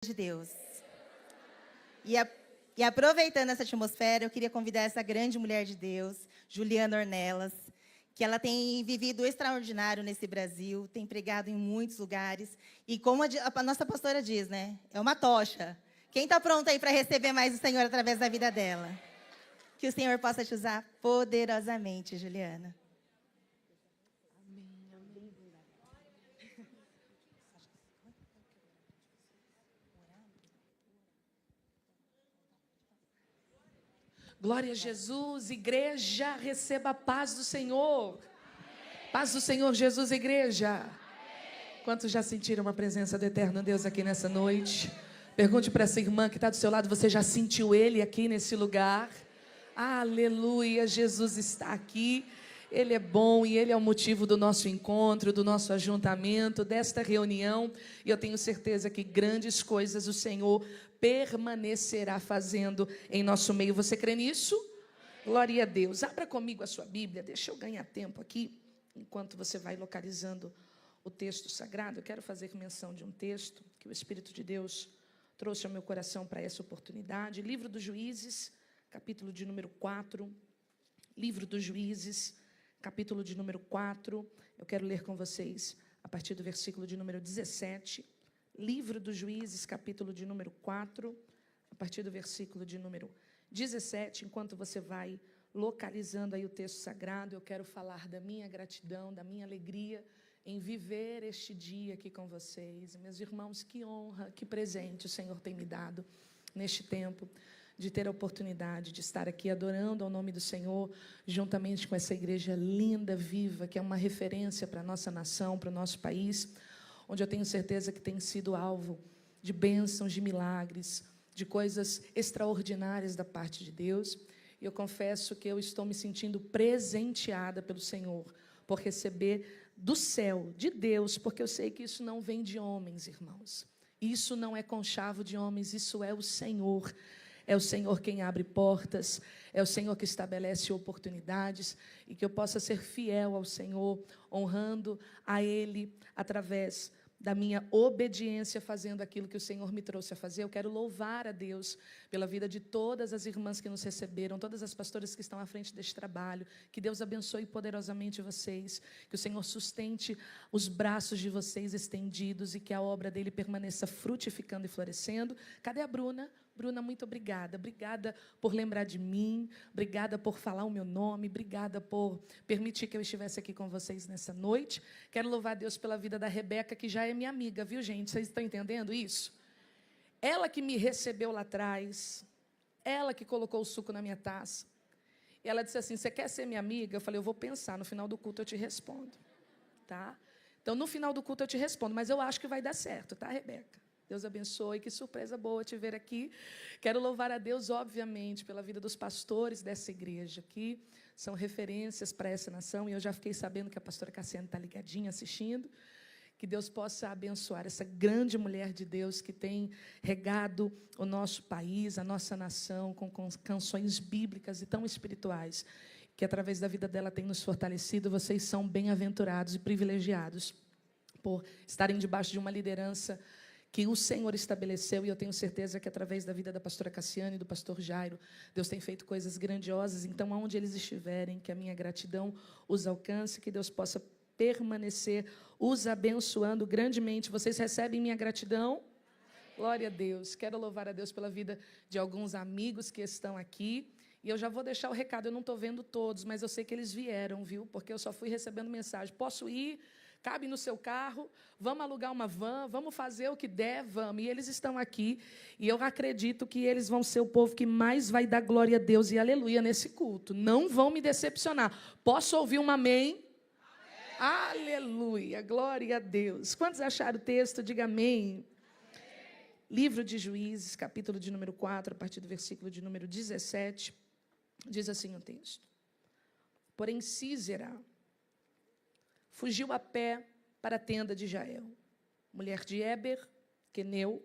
de Deus. E aproveitando essa atmosfera, eu queria convidar essa grande mulher de Deus, Juliana Ornelas, que ela tem vivido o extraordinário nesse Brasil, tem pregado em muitos lugares. E como a nossa pastora diz, né? É uma tocha. Quem está pronto aí para receber mais o Senhor através da vida dela? Que o Senhor possa te usar poderosamente, Juliana. Glória a Jesus, igreja, receba a paz do Senhor. Paz do Senhor, Jesus, igreja. Quantos já sentiram uma presença do eterno Deus aqui nessa noite? Pergunte para essa irmã que está do seu lado, você já sentiu Ele aqui nesse lugar? Aleluia, Jesus está aqui. Ele é bom e Ele é o motivo do nosso encontro, do nosso ajuntamento, desta reunião. E eu tenho certeza que grandes coisas o Senhor permanecerá fazendo em nosso meio. Você crê nisso? Glória a Deus. Abra comigo a sua Bíblia. Deixa eu ganhar tempo aqui, enquanto você vai localizando o texto sagrado. Eu quero fazer menção de um texto que o Espírito de Deus trouxe ao meu coração para essa oportunidade. Livro dos Juízes, capítulo de número 4. Livro dos Juízes, capítulo de número 4. Eu quero ler com vocês a partir do versículo de número 17. Livro dos Juízes, capítulo de número 4, a partir do versículo de número 17. Enquanto você vai localizando aí o texto sagrado, eu quero falar da minha gratidão, da minha alegria em viver este dia aqui com vocês. Meus irmãos, que honra, que presente o Senhor tem me dado neste tempo, de ter a oportunidade de estar aqui adorando ao nome do Senhor, juntamente com essa igreja linda, viva, que é uma referência para a nossa nação, para o nosso país, onde eu tenho certeza que tem sido alvo de bênçãos, de milagres, de coisas extraordinárias da parte de Deus. E eu confesso que eu estou me sentindo presenteada pelo Senhor, por receber do céu, de Deus, porque eu sei que isso não vem de homens, irmãos. Isso não é conchavo de homens, isso é o Senhor. É o Senhor quem abre portas, é o Senhor que estabelece oportunidades, e que eu possa ser fiel ao Senhor, honrando a Ele através da minha obediência, fazendo aquilo que o Senhor me trouxe a fazer. Eu quero louvar a Deus pela vida de todas as irmãs que nos receberam, todas as pastoras que estão à frente deste trabalho. Que Deus abençoe poderosamente vocês, que o Senhor sustente os braços de vocês estendidos e que a obra dele permaneça frutificando e florescendo. Cadê a Bruna? Bruna, muito obrigada. Obrigada por lembrar de mim, obrigada por falar o meu nome, obrigada por permitir que eu estivesse aqui com vocês nessa noite. Quero louvar a Deus pela vida da Rebeca, que já é minha amiga, viu, gente? Vocês estão entendendo isso? Ela que me recebeu lá atrás, ela que colocou o suco na minha taça. E ela disse assim, você quer ser minha amiga? Eu falei, eu vou pensar, no final do culto eu te respondo. Tá? Então, no final do culto eu te respondo, mas eu acho que vai dar certo, tá, Rebeca? Deus abençoe, que surpresa boa te ver aqui. Quero louvar a Deus, obviamente, pela vida dos pastores dessa igreja, que são referências para essa nação, e eu já fiquei sabendo que a pastora Cassiane está ligadinha, assistindo. Que Deus possa abençoar essa grande mulher de Deus que tem regado o nosso país, a nossa nação, com canções bíblicas e tão espirituais, que através da vida dela tem nos fortalecido. Vocês são bem-aventurados e privilegiados por estarem debaixo de uma liderança que o Senhor estabeleceu, e eu tenho certeza que através da vida da pastora Cassiane e do pastor Jairo, Deus tem feito coisas grandiosas. Então, aonde eles estiverem, que a minha gratidão os alcance, que Deus possa permanecer os abençoando grandemente. Vocês recebem minha gratidão? Glória a Deus. Quero louvar a Deus pela vida de alguns amigos que estão aqui. E eu já vou deixar o recado, eu não estou vendo todos, mas eu sei que eles vieram, viu? Porque eu só fui recebendo mensagem. Posso ir? Cabe no seu carro, vamos alugar uma van, vamos fazer o que der, vamos. E eles estão aqui, e eu acredito que eles vão ser o povo que mais vai dar glória a Deus e aleluia nesse culto. Não vão me decepcionar. Posso ouvir um amém? Amém. Aleluia, glória a Deus. Quantos acharam o texto? Diga amém. Amém. Livro de Juízes, capítulo de número 4, a partir do versículo de número 17, diz assim o texto. Porém, Sísera fugiu a pé para a tenda de Jael, mulher de Éber, queneu,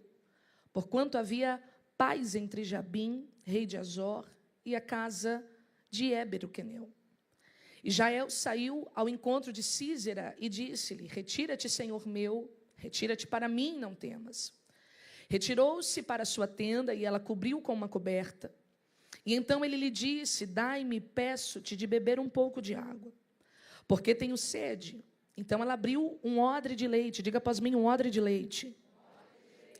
porquanto havia paz entre Jabim, rei de Azor, e a casa de Éber, o queneu. E Jael saiu ao encontro de Sísera e disse-lhe, retira-te, senhor meu, retira-te para mim, não temas. Retirou-se para a sua tenda e ela cobriu com uma coberta. E então ele lhe disse: dai-me, peço-te, de beber um pouco de água, porque tenho sede. Então ela abriu um odre de leite. Diga após mim: um odre de leite.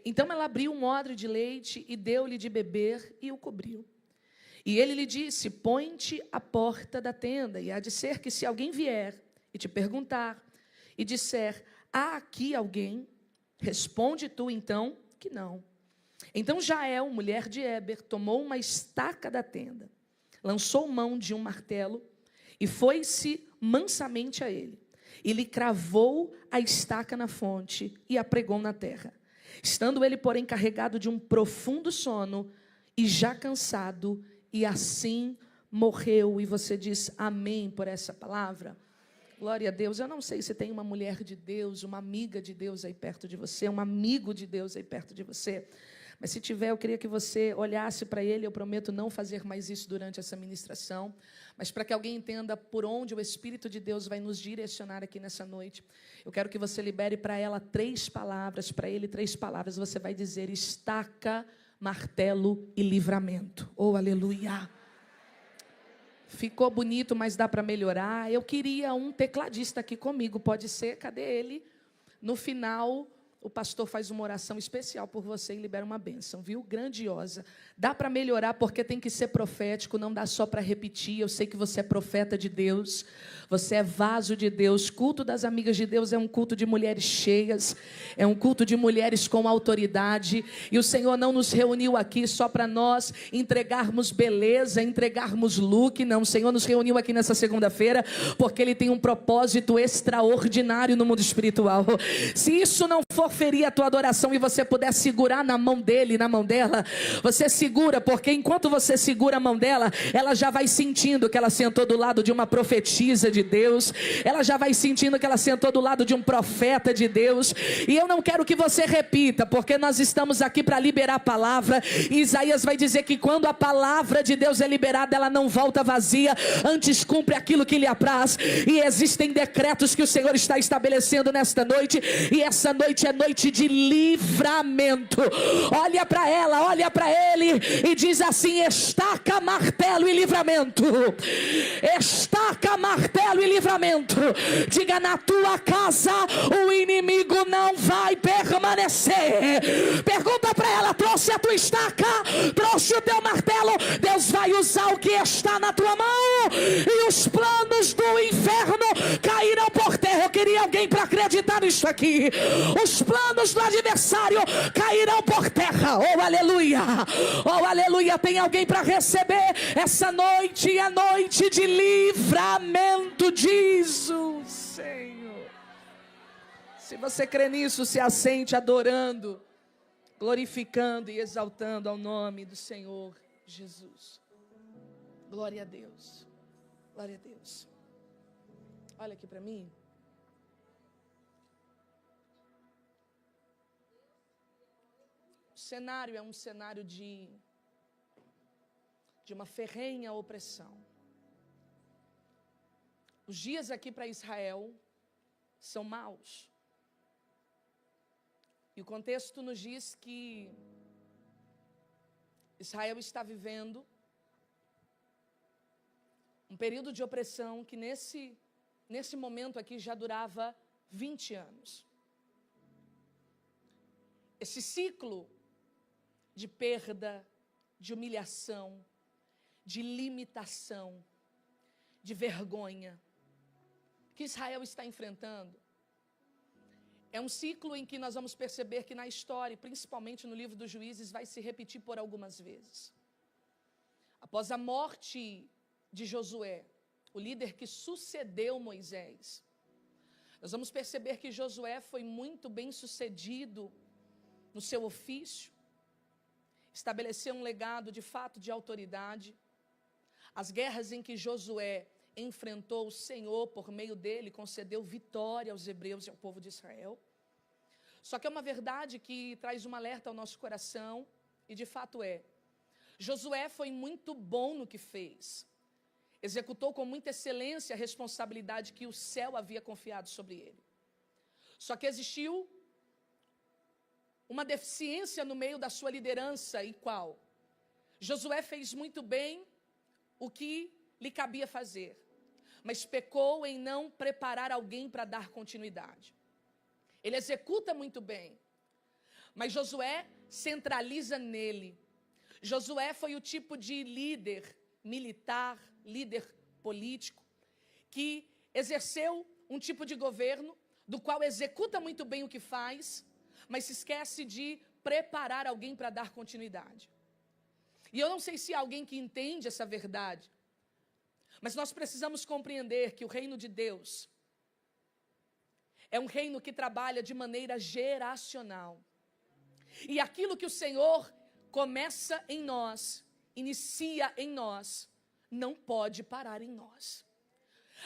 Então ela abriu um odre de leite e deu-lhe de beber e o cobriu. E ele lhe disse: põe-te à porta da tenda, e há de ser que se alguém vier e te perguntar e disser: há aqui alguém? Responde tu então que não. Então Jael, mulher de Heber, tomou uma estaca da tenda, lançou mão de um martelo e foi-se mansamente a ele. E lhe cravou a estaca na fonte e a pregou na terra. Estando ele, porém, carregado de um profundo sono e já cansado, e assim morreu. E você diz amém por essa palavra? Glória a Deus. Eu não sei se tem uma mulher de Deus, uma amiga de Deus aí perto de você, um amigo de Deus aí perto de você. Mas se tiver, eu queria que você olhasse para ele. Eu prometo não fazer mais isso durante essa ministração, mas para que alguém entenda por onde o Espírito de Deus vai nos direcionar aqui nessa noite, eu quero que você libere para ela 3 palavras, para ele 3 palavras. Você vai dizer: estaca, martelo e livramento. Oh, aleluia! Ficou bonito, mas dá para melhorar. Eu queria um tecladista aqui comigo, pode ser? Cadê ele? No final, o pastor faz uma oração especial por você e libera uma bênção, viu? Grandiosa. Dá para melhorar porque tem que ser profético, não dá só para repetir. Eu sei que você é profeta de Deus, você é vaso de Deus. Culto das amigas de Deus é um culto de mulheres cheias, é um culto de mulheres com autoridade. E o Senhor não nos reuniu aqui só para nós entregarmos beleza, entregarmos look. Não, o Senhor nos reuniu aqui nessa segunda-feira porque Ele tem um propósito extraordinário no mundo espiritual. Se isso não for ferir a tua adoração e você puder segurar na mão dele, na mão dela, você segura, porque enquanto você segura a mão dela, ela já vai sentindo que ela sentou do lado de uma profetisa de Deus, ela já vai sentindo que ela sentou do lado de um profeta de Deus. E eu não quero que você repita, porque nós estamos aqui para liberar a palavra. E Isaías vai dizer que quando a palavra de Deus é liberada, ela não volta vazia, antes cumpre aquilo que lhe apraz. E existem decretos que o Senhor está estabelecendo nesta noite, e essa noite é noite de livramento. Olha para ela, olha para ele e diz assim: estaca, martelo e livramento. Estaca, martelo e livramento. Diga: na tua casa o inimigo não vai permanecer. Pergunta para ela: trouxe a tua estaca? Trouxe o teu martelo? Deus vai usar o que está na tua mão, e os planos do inferno cairão por terra. Eu queria alguém para acreditar nisso aqui. Os planos do adversário cairão por terra. Oh, aleluia! Oh, aleluia! Tem alguém para receber essa noite? É noite de livramento, diz o Senhor. Se você crê nisso, se assente adorando, glorificando e exaltando ao nome do Senhor Jesus. Glória a Deus. Glória a Deus. Olha aqui para mim. O cenário é um cenário de uma ferrenha opressão. Os dias aqui para Israel são maus. E o contexto nos diz que Israel está vivendo um período de opressão que nesse momento aqui já durava 20 anos. Esse ciclo de perda, de humilhação, de limitação, de vergonha que Israel está enfrentando, é um ciclo em que nós vamos perceber que na história, principalmente no livro dos Juízes, vai se repetir por algumas vezes. Após a morte de Josué, o líder que sucedeu Moisés, nós vamos perceber que Josué foi muito bem sucedido no seu ofício, estabeleceu um legado de fato de autoridade. As guerras em que Josué enfrentou, o Senhor, por meio dele, concedeu vitória aos hebreus e ao povo de Israel. Só que é uma verdade que traz um alerta ao nosso coração, e de fato Josué foi muito bom no que fez. Executou com muita excelência a responsabilidade que o céu havia confiado sobre ele. Só que existiu uma deficiência no meio da sua liderança. E qual? Josué fez muito bem o que lhe cabia fazer, mas pecou em não preparar alguém para dar continuidade. Ele executa muito bem, mas Josué centraliza nele. Josué foi o tipo de líder militar, líder político, que exerceu um tipo de governo do qual executa muito bem o que faz, mas se esquece de preparar alguém para dar continuidade. E eu não sei se há alguém que entende essa verdade, mas nós precisamos compreender que o reino de Deus é um reino que trabalha de maneira geracional. E aquilo que o Senhor começa em nós, inicia em nós, não pode parar em nós.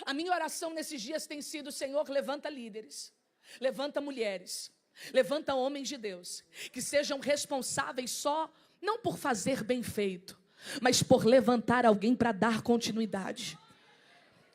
A minha oração nesses dias tem sido: Senhor, levanta líderes, levanta mulheres, levanta homens de Deus, que sejam responsáveis só, não por fazer bem feito, mas por levantar alguém para dar continuidade.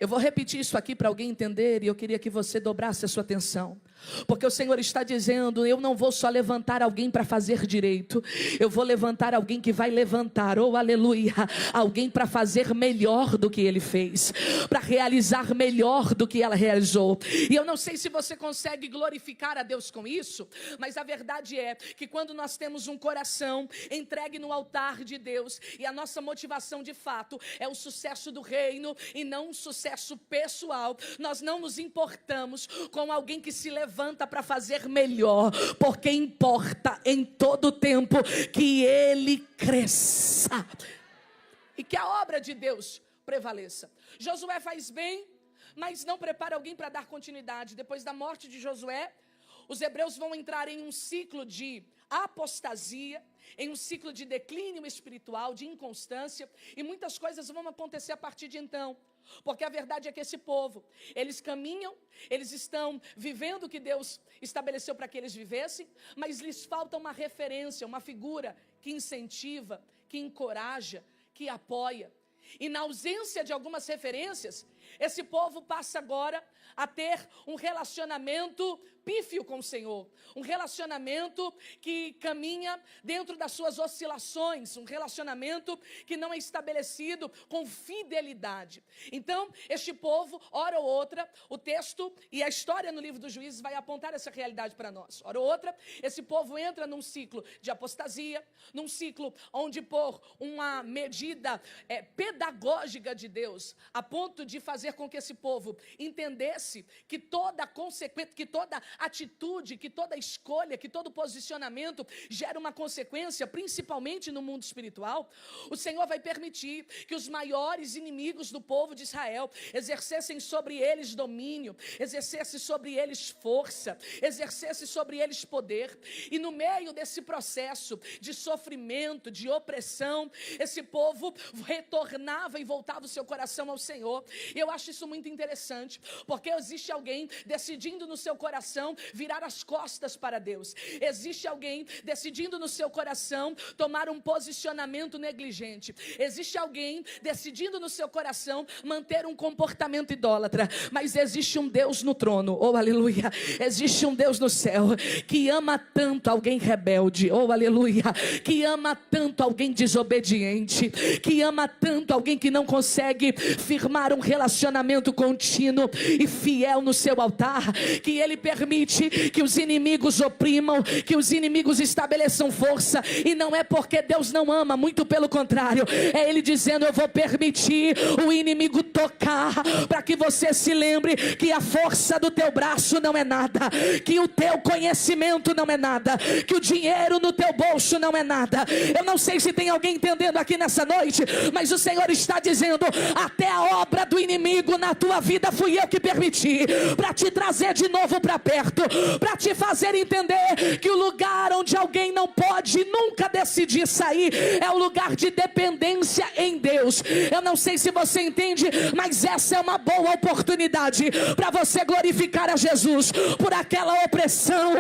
Eu vou repetir isso aqui para alguém entender, e eu queria que você dobrasse a sua atenção. Porque o Senhor está dizendo: eu não vou só levantar alguém para fazer direito, eu vou levantar alguém que vai levantar, oh aleluia, alguém para fazer melhor do que ele fez, para realizar melhor do que ela realizou. E eu não sei se você consegue glorificar a Deus com isso, mas a verdade é que quando nós temos um coração entregue no altar de Deus, e a nossa motivação de fato é o sucesso do reino e não um sucesso pessoal, nós não nos importamos com alguém que se levanta para fazer melhor, porque importa em todo tempo que ele cresça e que a obra de Deus prevaleça. Josué faz bem, mas não prepara alguém para dar continuidade. Depois da morte de Josué, os hebreus vão entrar em um ciclo de apostasia, em um ciclo de declínio espiritual, de inconstância, e muitas coisas vão acontecer a partir de então. Porque a verdade é que esse povo, eles caminham, eles estão vivendo o que Deus estabeleceu para que eles vivessem, mas lhes falta uma referência, uma figura que incentiva, que encoraja, que apoia. E na ausência de algumas referências, esse povo passa agora a ter um relacionamento pífio com o Senhor, um relacionamento que caminha dentro das suas oscilações, um relacionamento que não é estabelecido com fidelidade. Então, este povo, hora ou outra, o texto e a história no livro dos Juízes vai apontar essa realidade para nós. Hora ou outra, esse povo entra num ciclo de apostasia, num ciclo onde por uma medida pedagógica de Deus, a ponto de fazer com que esse povo entendesse que toda consequência, que toda atitude, que toda escolha, que todo posicionamento gera uma consequência, principalmente no mundo espiritual. O Senhor vai permitir que os maiores inimigos do povo de Israel exercessem sobre eles domínio, exercessem sobre eles força, exercessem sobre eles poder. E no meio desse processo de sofrimento, de opressão, esse povo retornava e voltava o seu coração ao Senhor. E eu acho isso muito interessante, porque existe alguém decidindo no seu coração virar as costas para Deus. Existe alguém decidindo no seu coração tomar um posicionamento negligente. Existe alguém decidindo no seu coração manter um comportamento idólatra. Mas existe um Deus no trono, oh aleluia. Existe um Deus no céu que ama tanto alguém rebelde, oh aleluia, que ama tanto alguém desobediente, que ama tanto alguém que não consegue firmar um relacionamento contínuo e fiel no seu altar, que ele permite que os inimigos oprimam, que os inimigos estabeleçam força. E não é porque Deus não ama, muito pelo contrário, é ele dizendo: eu vou permitir o inimigo tocar, para que você se lembre que a força do teu braço não é nada, que o teu conhecimento não é nada, que o dinheiro no teu bolso não é nada. Eu não sei se tem alguém entendendo aqui nessa noite, mas o Senhor está dizendo: até a obra do inimigo na tua vida fui eu que permiti, para te trazer de novo para perto, para te fazer entender que o lugar onde alguém não pode nunca decidir sair é o lugar de dependência em Deus. Eu não sei se você entende, mas essa é uma boa oportunidade para você glorificar a Jesus por aquela opressão,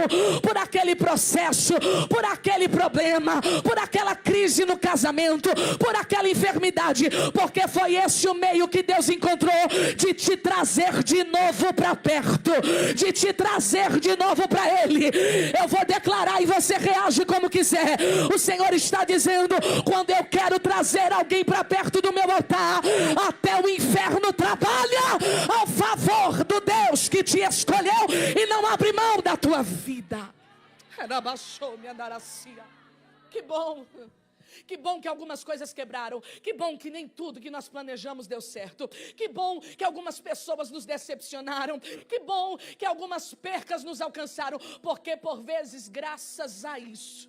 por aquele processo, por aquele problema, por aquela crise no casamento, por aquela enfermidade, porque foi esse o meio que Deus encontrou de te trazer de novo para perto, de te trazer de novo para Ele. Eu vou declarar e você reage como quiser. O Senhor está dizendo: quando eu quero trazer alguém para perto do meu altar, até o inferno trabalha ao favor do Deus que te escolheu e não abre mão da tua vida. Que bom. Que bom que algumas coisas quebraram. Que bom que nem tudo que nós planejamos deu certo. Que bom que algumas pessoas nos decepcionaram. Que bom que algumas percas nos alcançaram. Porque por vezes, graças a isso,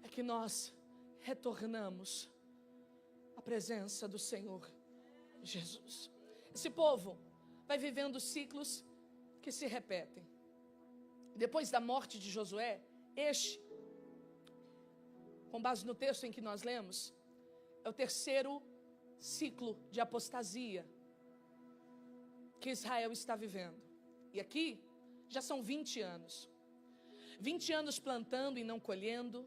é que nós retornamos à presença do Senhor Jesus. Esse povo vai vivendo ciclos que se repetem. Depois da morte de Josué, com base no texto em que nós lemos, é o terceiro ciclo de apostasia que Israel está vivendo. E aqui já são 20 anos. 20 anos plantando e não colhendo.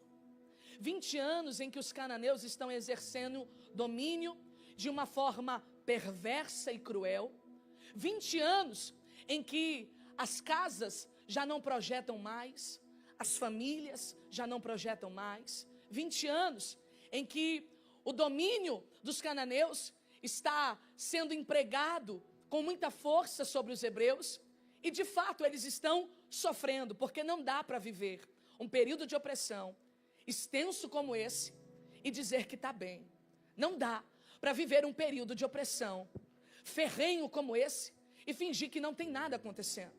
20 anos em que os cananeus estão exercendo domínio de uma forma perversa e cruel. 20 anos em que as casas já não projetam mais, as famílias já não projetam mais. 20 anos em que o domínio dos cananeus está sendo empregado com muita força sobre os hebreus. E de fato eles estão sofrendo, porque não dá para viver um período de opressão extenso como esse e dizer que está bem. Não dá para viver um período de opressão ferrenho como esse e fingir que não tem nada acontecendo.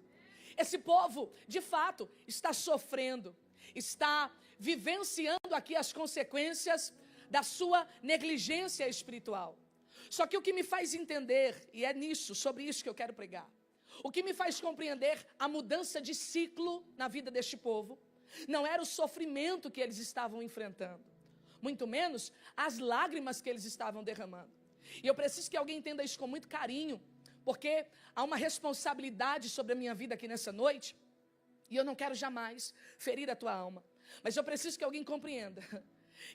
Esse povo, de fato, está sofrendo, está vivenciando aqui as consequências da sua negligência espiritual. Só que o que me faz entender, e é sobre isso que eu quero pregar, o que me faz compreender a mudança de ciclo na vida deste povo, não era o sofrimento que eles estavam enfrentando, muito menos as lágrimas que eles estavam derramando. E eu preciso que alguém entenda isso com muito carinho, porque há uma responsabilidade sobre a minha vida aqui nessa noite, e eu não quero jamais ferir a tua alma. Mas eu preciso que alguém compreenda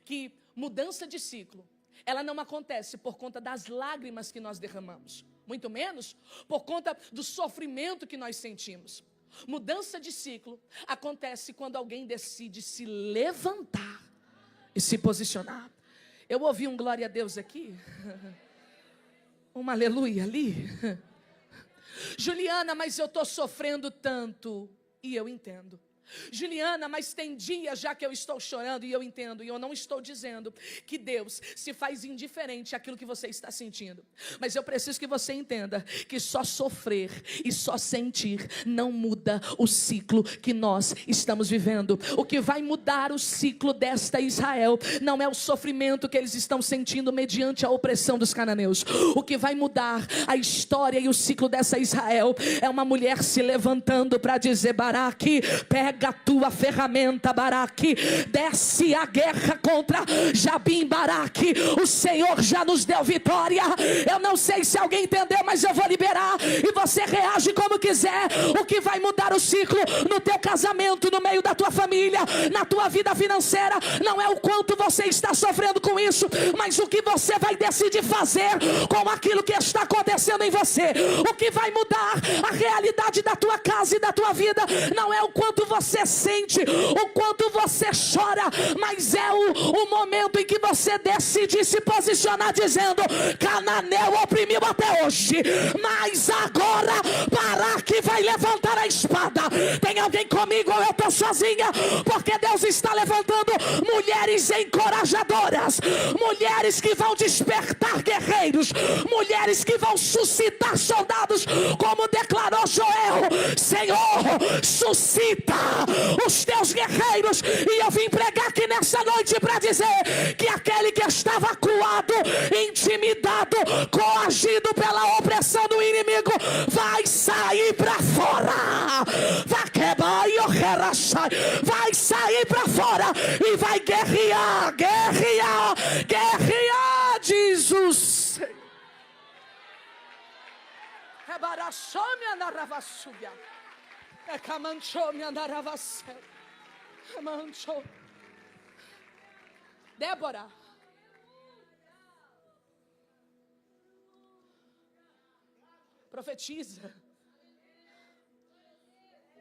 que mudança de ciclo, ela não acontece por conta das lágrimas que nós derramamos, muito menos por conta do sofrimento que nós sentimos. Mudança de ciclo acontece quando alguém decide se levantar e se posicionar. Eu ouvi um glória a Deus aqui, um aleluia ali. Juliana, mas eu estou sofrendo tanto. E eu entendo. Juliana, mas tem dias já que eu estou chorando, e eu entendo, e eu não estou dizendo que Deus se faz indiferente àquilo que você está sentindo, mas eu preciso que você entenda que só sofrer e só sentir não muda o ciclo que nós estamos vivendo. O que vai mudar o ciclo desta Israel não é o sofrimento que eles estão sentindo mediante a opressão dos cananeus. O que vai mudar a história e o ciclo dessa Israel é uma mulher se levantando para dizer: Baraque, pega a tua ferramenta, Baraque, desce a guerra contra Jabim, Baraque, o Senhor já nos deu vitória. Eu não sei se alguém entendeu, mas eu vou liberar e você reage como quiser. O que vai mudar o ciclo no teu casamento, no meio da tua família, na tua vida financeira, não é o quanto você está sofrendo com isso, mas o que você vai decidir fazer com aquilo que está acontecendo em você. O que vai mudar a realidade da tua casa e da tua vida não é o quanto você sente, o quanto você chora, mas é o momento em que você decide se posicionar dizendo: Cananeu oprimiu até hoje, mas agora Baraque vai levantar a espada. Tem alguém comigo ou eu estou sozinha? Porque Deus está levantando mulheres encorajadoras, mulheres que vão despertar guerreiros, mulheres que vão suscitar soldados, como declarou Joel: Senhor, suscita os teus guerreiros. E eu vim pregar aqui nessa noite para dizer que aquele que estava acuado, intimidado, coagido pela opressão do inimigo, vai sair para fora, vai sair para fora e vai guerrear, Jesus. Débora. Profetiza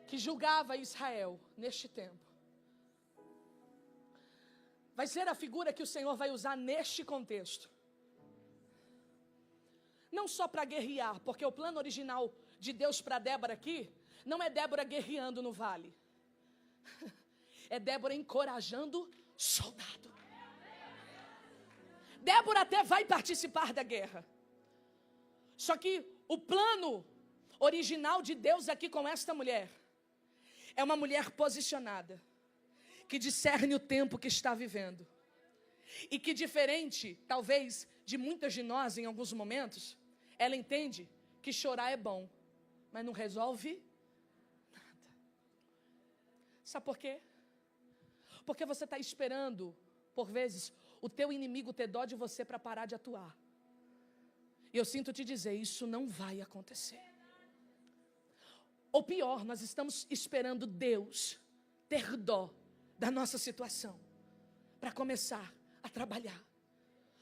que julgava Israel neste tempo. Vai ser a figura que o Senhor vai usar neste contexto. Não só para guerrear, porque o plano original de Deus para Débora aqui, não é Débora guerreando no vale. É Débora encorajando soldado. Débora até vai participar da guerra. Só que o plano original de Deus aqui com esta mulher é uma mulher posicionada, que discerne o tempo que está vivendo. E que diferente, talvez, de muitas de nós em alguns momentos, ela entende que chorar é bom, mas não resolve nada. Sabe por quê? Porque você está esperando, por vezes, o teu inimigo ter dó de você para parar de atuar. E eu sinto te dizer, isso não vai acontecer. Ou pior, nós estamos esperando Deus ter dó da nossa situação para começar a trabalhar.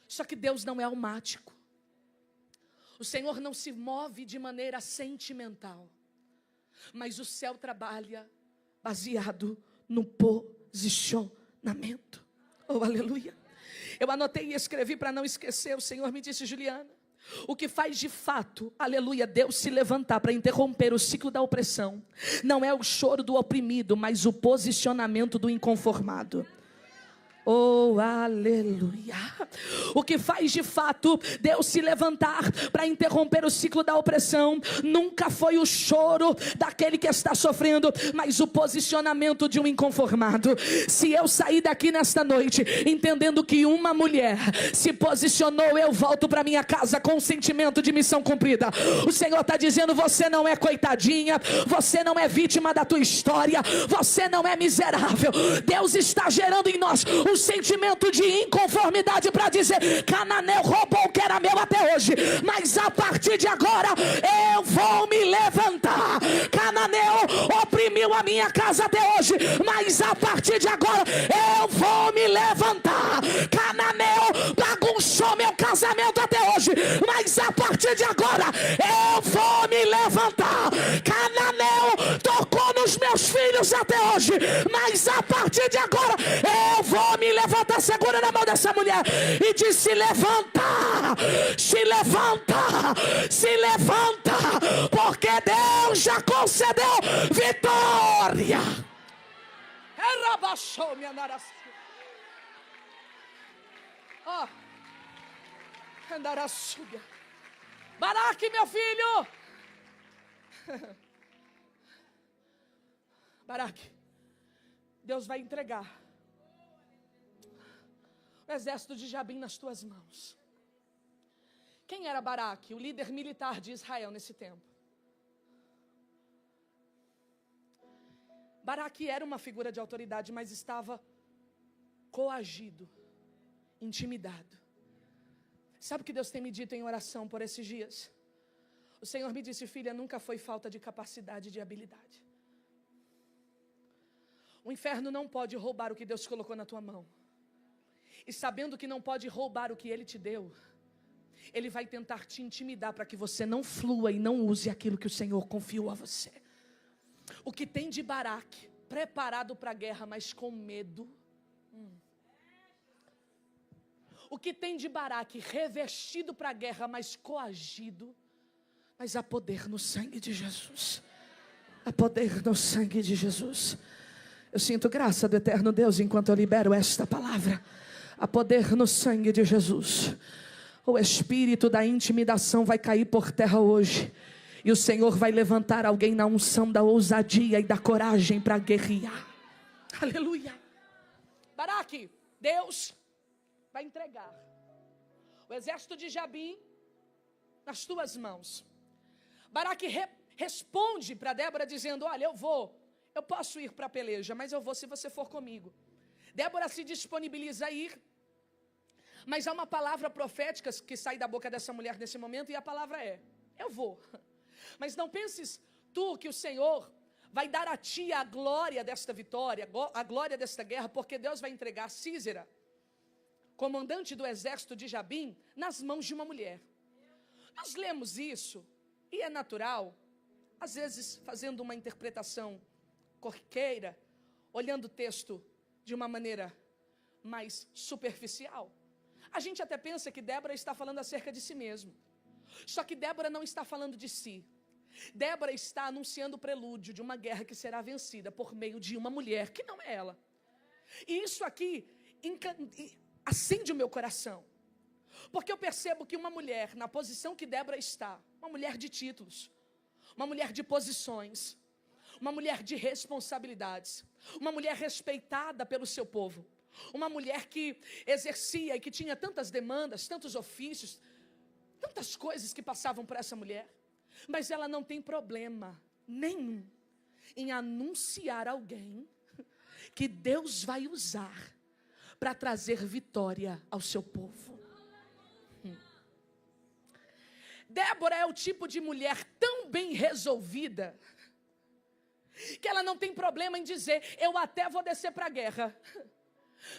Só que Deus não é almático. O Senhor não se move de maneira sentimental, mas o céu trabalha baseado no posicionamento. Oh, aleluia. Eu anotei e escrevi para não esquecer. O Senhor me disse, Juliana, o que faz de fato, aleluia, Deus se levantar para interromper o ciclo da opressão, não é o choro do oprimido, mas o posicionamento do inconformado. Oh, aleluia. O que faz de fato Deus se levantar para interromper o ciclo da opressão nunca foi o choro daquele que está sofrendo, mas o posicionamento de um inconformado. Se eu sair daqui nesta noite entendendo que uma mulher se posicionou, eu volto para minha casa com um sentimento de missão cumprida. O Senhor está dizendo, você não é coitadinha, você não é vítima da tua história, você não é miserável. Deus está gerando em nós um sentimento de inconformidade para dizer, Cananeu roubou o que era meu até hoje, mas a partir de agora eu vou me levantar. Cananeu oprimiu a minha casa até hoje, mas a partir de agora eu vou me levantar. Cananeu bagunçou meu casamento até hoje, mas a partir de agora eu vou me levantar. Cananeu tocou nos meus filhos até hoje, mas a partir de agora eu vou me levantar. Segura na mão dessa mulher e diz, se levanta, se levanta, se levanta, porque Deus já concedeu vitória. Ó, Baraque, meu filho. Baraque, Deus vai entregar o exército de Jabim nas tuas mãos. Quem era Baraque? O líder militar de Israel nesse tempo. Baraque era uma figura de autoridade, mas estava coagido, intimidado. Sabe o que Deus tem me dito em oração por esses dias? O Senhor me disse, filha, nunca foi falta de capacidade, de habilidade. O inferno não pode roubar o que Deus colocou na tua mão. E sabendo que não pode roubar o que Ele te deu, Ele vai tentar te intimidar para que você não flua e não use aquilo que o Senhor confiou a você. O que tem de Baraque preparado para a guerra, mas com medo. O que tem de Baraque revestido para a guerra, mas coagido. Mas há poder no sangue de Jesus. Há poder no sangue de Jesus. Eu sinto graça do eterno Deus enquanto eu libero esta palavra. Há poder no sangue de Jesus. O espírito da intimidação vai cair por terra hoje. E o Senhor vai levantar alguém na unção da ousadia e da coragem para guerrear. Aleluia. Baraque, Deus vai entregar o exército de Jabim nas tuas mãos. Baraque responde para Débora dizendo, olha, eu posso ir para a peleja, mas eu vou se você for comigo. Débora se disponibiliza a ir, mas há uma palavra profética que sai da boca dessa mulher nesse momento, e a palavra é, eu vou. Mas não penses tu que o Senhor vai dar a ti a glória desta vitória, a glória desta guerra, porque Deus vai entregar Sísera comandante do exército de Jabim, nas mãos de uma mulher. Nós lemos isso, e é natural, às vezes fazendo uma interpretação corriqueira, olhando o texto de uma maneira mais superficial. A gente até pensa que Débora está falando acerca de si mesma. Só que Débora não está falando de si. Débora está anunciando o prelúdio de uma guerra que será vencida por meio de uma mulher, que não é ela. E isso aqui acende o meu coração. Porque eu percebo que uma mulher, na posição que Débora está, uma mulher de títulos, uma mulher de posições, uma mulher de responsabilidades, uma mulher respeitada pelo seu povo, uma mulher que exercia e que tinha tantas demandas, tantos ofícios, tantas coisas que passavam por essa mulher, mas ela não tem problema nenhum em anunciar alguém que Deus vai usar para trazer vitória ao seu povo. Débora é o tipo de mulher tão bem resolvida que ela não tem problema em dizer: eu até vou descer para a guerra,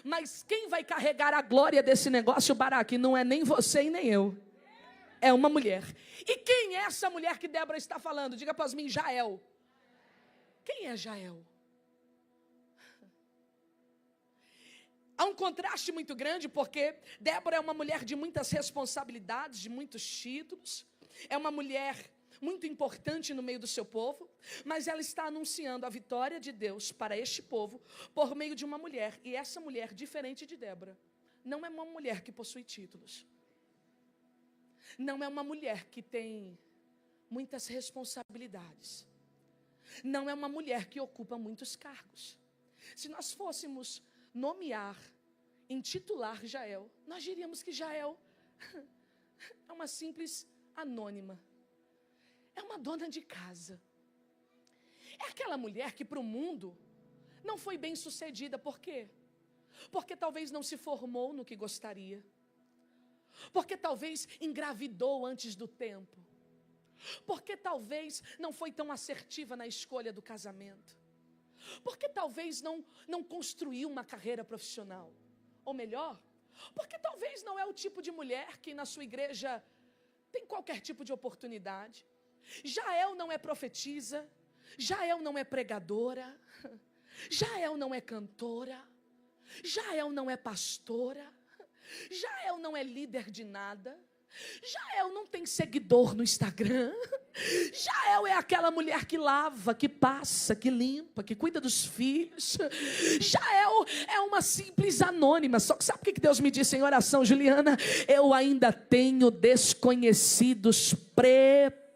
mas quem vai carregar a glória desse negócio, Baraque, não é nem você e nem eu, é uma mulher. E quem é essa mulher que Débora está falando? Diga para mim: Jael. Quem é Jael? Há um contraste muito grande, porque Débora é uma mulher de muitas responsabilidades, de muitos títulos, é uma mulher muito importante no meio do seu povo, mas ela está anunciando a vitória de Deus para este povo por meio de uma mulher, e essa mulher, diferente de Débora, não é uma mulher que possui títulos, não é uma mulher que tem muitas responsabilidades, não é uma mulher que ocupa muitos cargos. Se nós fôssemos nomear, intitular Jael, nós diríamos que Jael é uma simples anônima, é uma dona de casa, é aquela mulher que para o mundo não foi bem sucedida. Por quê? Porque talvez não se formou no que gostaria, porque talvez engravidou antes do tempo, porque talvez não foi tão assertiva na escolha do casamento, porque talvez não construiu uma carreira profissional, ou melhor, porque talvez não é o tipo de mulher que na sua igreja tem qualquer tipo de oportunidade. Jael não é profetisa, Jael não é pregadora, Jael não é cantora, Jael não é pastora, Jael não é líder de nada, Jael não tem seguidor no Instagram. Jael é aquela mulher que lava, que passa, que limpa, que cuida dos filhos. Jael é uma simples anônima. Só que sabe o que Deus me disse em oração, Juliana? Eu ainda tenho desconhecidos preparados.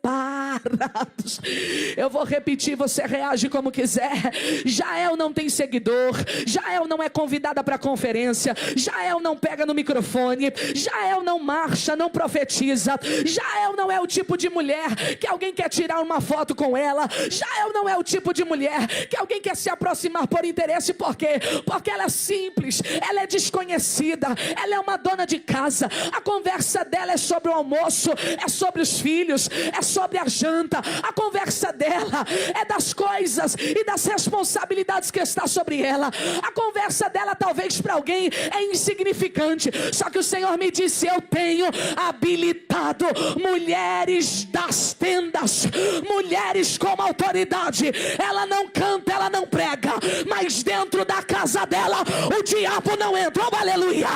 Eu vou repetir, você reage como quiser. Jael não tem seguidor, Jael não é convidada para conferência, Jael não pega no microfone, Jael não marcha, não profetiza, Jael não é o tipo de mulher que alguém quer tirar uma foto com ela, Jael não é o tipo de mulher que alguém quer se aproximar por interesse. Por quê? Porque ela é simples, ela é desconhecida, ela é uma dona de casa. A conversa dela é sobre o almoço, é sobre os filhos, é sobre a janta. A conversa dela é das coisas e das responsabilidades que está sobre ela. A conversa dela talvez para alguém é insignificante, só que o Senhor me disse: eu tenho habilitado mulheres das tendas, mulheres com autoridade. Ela não canta, ela não prega, mas dentro da casa dela o diabo não entra. Oh, aleluia!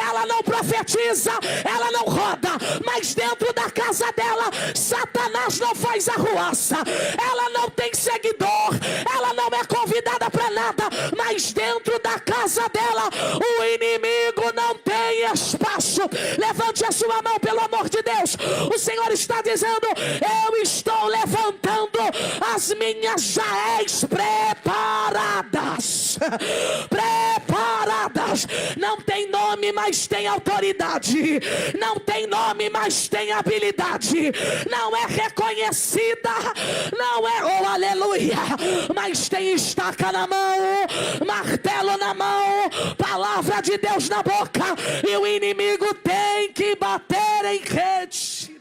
Ela não profetiza, ela não roda, mas dentro da casa dela Satanás não faz arruaça. Ela não tem seguidor, ela não é convidada para nada, mas dentro da casa dela o inimigo não tem espaço. Levante a sua mão, pelo amor de Deus. O Senhor está dizendo: eu estou levantando as minhas Jaéis preparadas. Preparadas. Não tem nome, mas tem autoridade. Não tem nome, mas tem habilidade. Não é reconhecida, não é, oh aleluia, mas tem estaca na mão, martelo na mão, palavra de Deus na boca, e o inimigo tem que bater em rede.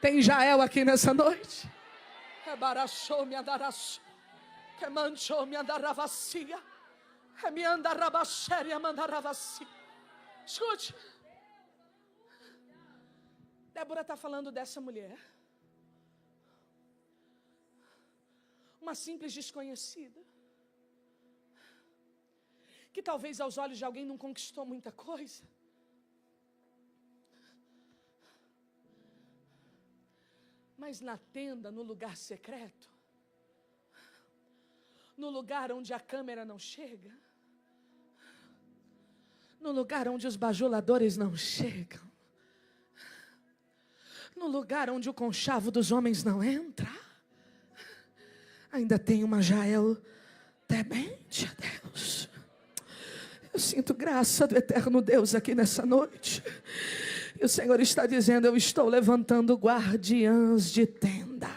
Tem Jael aqui nessa noite? Escute. Débora está falando dessa mulher. Uma simples desconhecida. Que talvez aos olhos de alguém não conquistou muita coisa. Mas na tenda, no lugar secreto, no lugar onde a câmera não chega, no lugar onde os bajuladores não chegam, no lugar onde o conchavo dos homens não entra, ainda tem uma Jael temente a Deus. Eu sinto graça do eterno Deus aqui nessa noite. E o Senhor está dizendo: eu estou levantando guardiãs de tendas.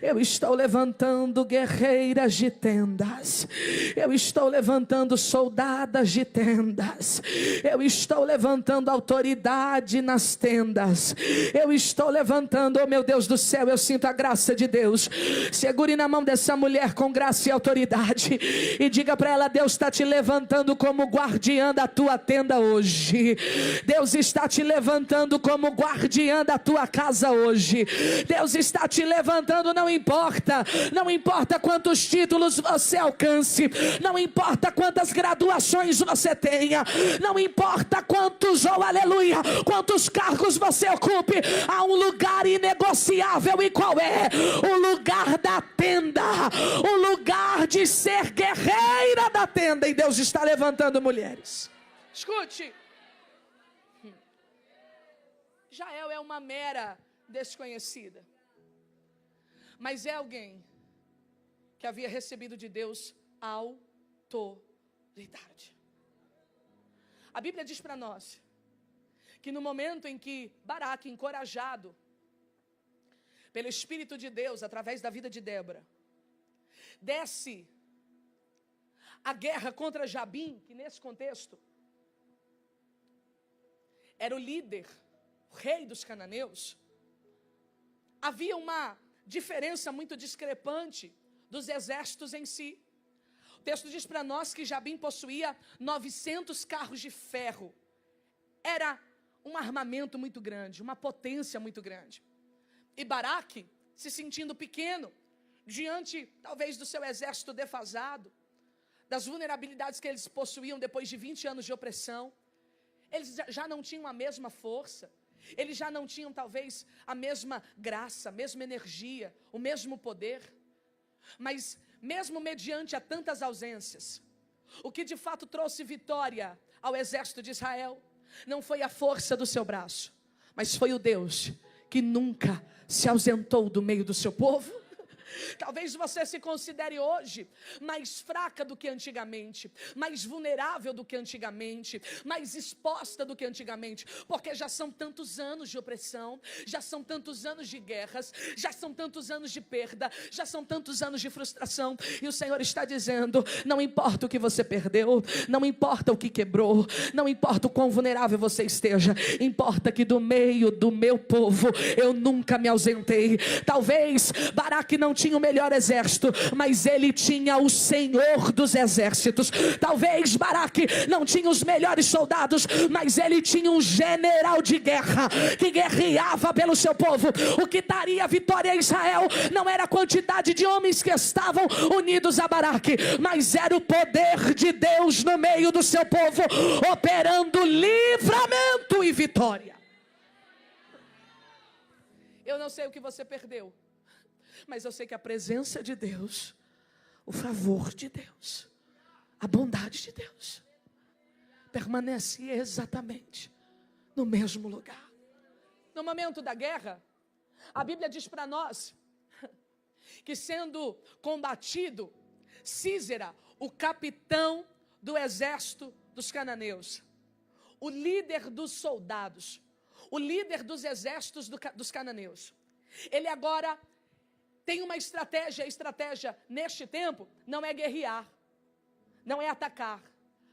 Eu estou levantando guerreiras de tendas. Eu estou levantando soldadas de tendas. Eu estou levantando autoridade nas tendas. Eu estou levantando, oh meu Deus do céu, eu sinto a graça de Deus. Segure na mão dessa mulher com graça e autoridade e diga para ela: Deus está te levantando como guardiã da tua tenda hoje. Deus está te levantando como guardiã da tua casa hoje. Deus está te levantando, não importa quantos títulos você alcance, não importa quantas graduações você tenha, não importa quantos cargos você ocupe, há um lugar inegociável. E qual é? O lugar da tenda, o lugar de ser guerreira da tenda. E Deus está levantando mulheres. Escute, Jael é uma mera desconhecida, mas é alguém que havia recebido de Deus autoridade. A Bíblia diz para nós que no momento em que Baraque, encorajado pelo Espírito de Deus, através da vida de Débora, desce a guerra contra Jabim, que nesse contexto era o líder, o rei dos cananeus, havia uma diferença muito discrepante dos exércitos em si. O texto diz para nós que Jabim possuía 900 carros de ferro. Era um armamento muito grande, uma potência muito grande. E Baraque, se sentindo pequeno, diante talvez do seu exército defasado, das vulnerabilidades que eles possuíam depois de 20 anos de opressão, eles já não tinham a mesma força. Eles já não tinham talvez a mesma graça, a mesma energia, o mesmo poder. Mas mesmo mediante a tantas ausências, o que de fato trouxe vitória ao exército de Israel não foi a força do seu braço, mas foi o Deus que nunca se ausentou do meio do seu povo. Talvez você se considere hoje mais fraca do que antigamente, mais vulnerável do que antigamente, mais exposta do que antigamente, porque já são tantos anos de opressão, já são tantos anos de guerras, já são tantos anos de perda, já são tantos anos de frustração. E o Senhor está dizendo: não importa o que você perdeu, não importa o que quebrou, não importa o quão vulnerável você esteja, importa que do meio do meu povo eu nunca me ausentei. Talvez Baraque não tinha o melhor exército, mas ele tinha o Senhor dos exércitos. Talvez Baraque não tinha os melhores soldados, mas ele tinha um general de guerra que guerreava pelo seu povo. O que daria vitória a Israel não era a quantidade de homens que estavam unidos a Baraque, mas era o poder de Deus no meio do seu povo, operando livramento e vitória. Eu não sei o que você perdeu, mas eu sei que a presença de Deus, o favor de Deus, a bondade de Deus, permanece exatamente no mesmo lugar. No momento da guerra, a Bíblia diz para nós que, sendo combatido, Sísera, o capitão do exército dos cananeus, o líder dos soldados, o líder dos exércitos dos cananeus, ele agora tem uma estratégia. A estratégia neste tempo não é guerrear, não é atacar,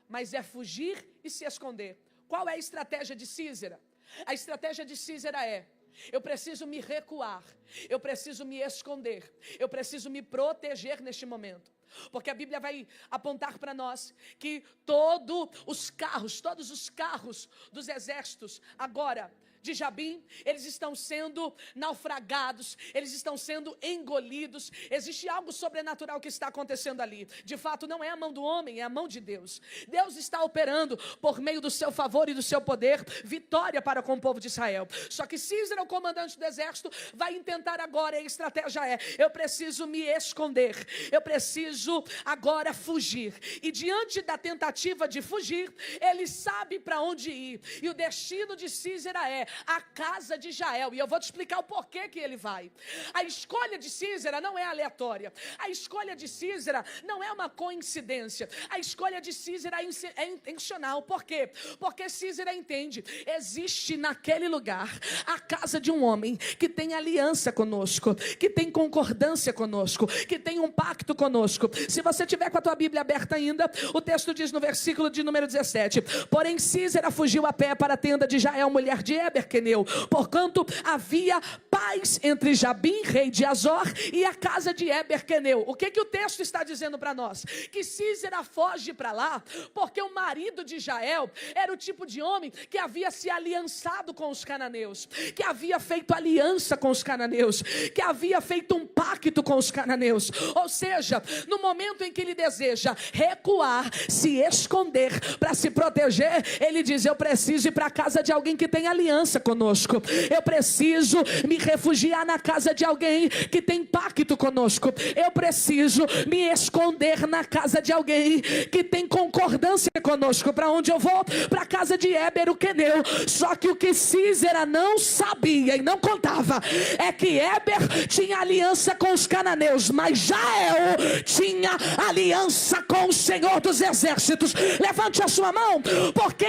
mas é fugir e se esconder. Qual é a estratégia de Sísera? A estratégia de Sísera é: Eu preciso me recuar, eu preciso me esconder, eu preciso me proteger neste momento. Porque a Bíblia vai apontar para nós que todos os carros dos exércitos agora de Jabim, eles estão sendo naufragados, eles estão sendo engolidos. Existe algo sobrenatural que está acontecendo ali. De fato, não é a mão do homem, é a mão de Deus. Deus está operando por meio do seu favor e do seu poder, vitória para com o povo de Israel. Só que Císera, o comandante do exército, vai intentar agora, e a estratégia é: eu preciso me esconder, eu preciso agora fugir. E diante da tentativa de fugir, ele sabe para onde ir. E o destino de Císera é a casa de Jael, e eu vou te explicar o porquê que ele vai. A escolha de Císera não é aleatória, a escolha de Císera não é uma coincidência, a escolha de Císera é intencional. Por quê? Porque Císera entende, existe naquele lugar a casa de um homem que tem aliança conosco, que tem concordância conosco, que tem um pacto conosco. Se você tiver com a tua Bíblia aberta ainda, o texto diz no versículo de número 17: porém Císera fugiu a pé para a tenda de Jael, mulher de Eber Queneu, porquanto havia paz entre Jabim, rei de Azor, e a casa de Eber Queneu. O que o texto está dizendo para nós? Que Císera foge para lá porque o marido de Jael era o tipo de homem que havia se aliançado com os cananeus, que havia feito aliança com os cananeus, que havia feito um pacto com os cananeus. Ou seja, no momento em que ele deseja recuar, se esconder para se proteger, ele diz: eu preciso ir para a casa de alguém que tem aliança conosco, eu preciso me refugiar na casa de alguém que tem pacto conosco, eu preciso me esconder na casa de alguém que tem concordância conosco. Para onde eu vou? Para a casa de Eber o Queneu. Só que o que Císera não sabia e não contava é que Eber tinha aliança com os cananeus, mas Jael tinha aliança com o Senhor dos Exércitos. Levante a sua mão, porque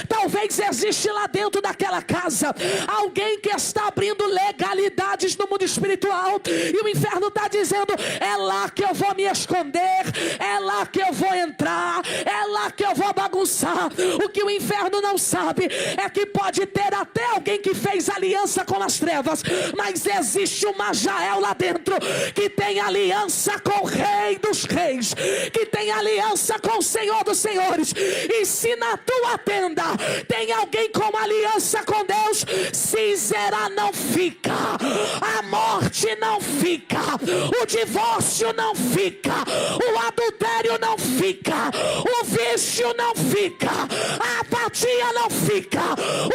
talvez existe lá dentro daquela casa alguém que está abrindo legalidades no mundo espiritual, e o inferno está dizendo: é lá que eu vou me esconder, é lá que eu vou entrar, é lá que eu vou bagunçar. O que o inferno não sabe é que pode ter até alguém que fez aliança com as trevas, mas existe uma Jael lá dentro que tem aliança com o Rei dos Reis, que tem aliança com o Senhor dos Senhores. E se na tua tenda tem alguém com aliança com Deus, Císera não fica, a morte não fica, o divórcio não fica, o adultério não fica, o vício não fica, a apatia não fica,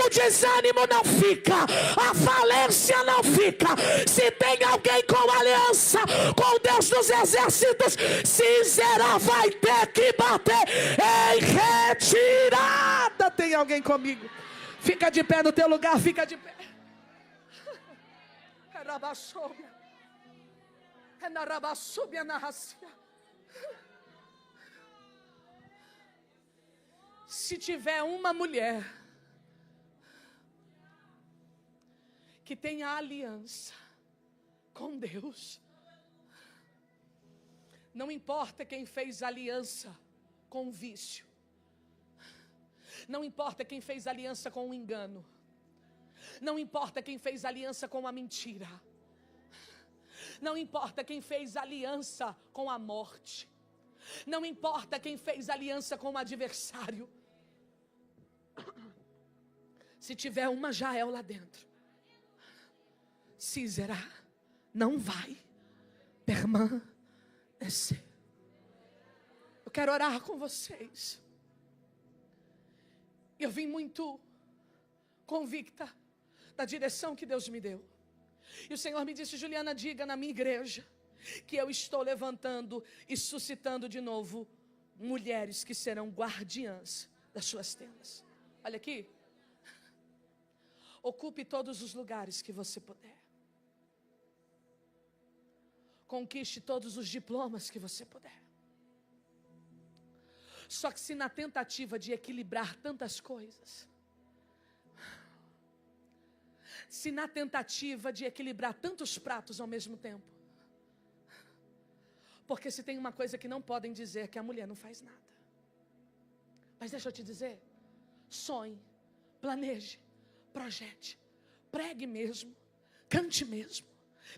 o desânimo não fica, a falência não fica. Se tem alguém com aliança com Deus dos Exércitos, Císera vai ter que bater em retirada. Tem alguém comigo? Fica de pé no teu lugar, fica de pé. Se tiver uma mulher que tenha aliança com Deus, não importa quem fez aliança com o vício, não importa quem fez aliança com o engano, não importa quem fez aliança com a mentira, não importa quem fez aliança com a morte, não importa quem fez aliança com o adversário, se tiver uma Jael lá dentro, Císera não vai permanecer. Eu quero orar com vocês. Eu vim muito convicta da direção que Deus me deu. E o Senhor me disse: Juliana, diga na minha igreja que eu estou levantando e suscitando de novo mulheres que serão guardiãs das suas tendas. Olha aqui. Ocupe todos os lugares que você puder. Conquiste todos os diplomas que você puder. Só que se na tentativa de equilibrar tantas coisas, se na tentativa de equilibrar tantos pratos ao mesmo tempo, porque se tem uma coisa que não podem dizer, que a mulher não faz nada. Mas deixa eu te dizer, sonhe, planeje, projete, pregue mesmo. cante mesmo,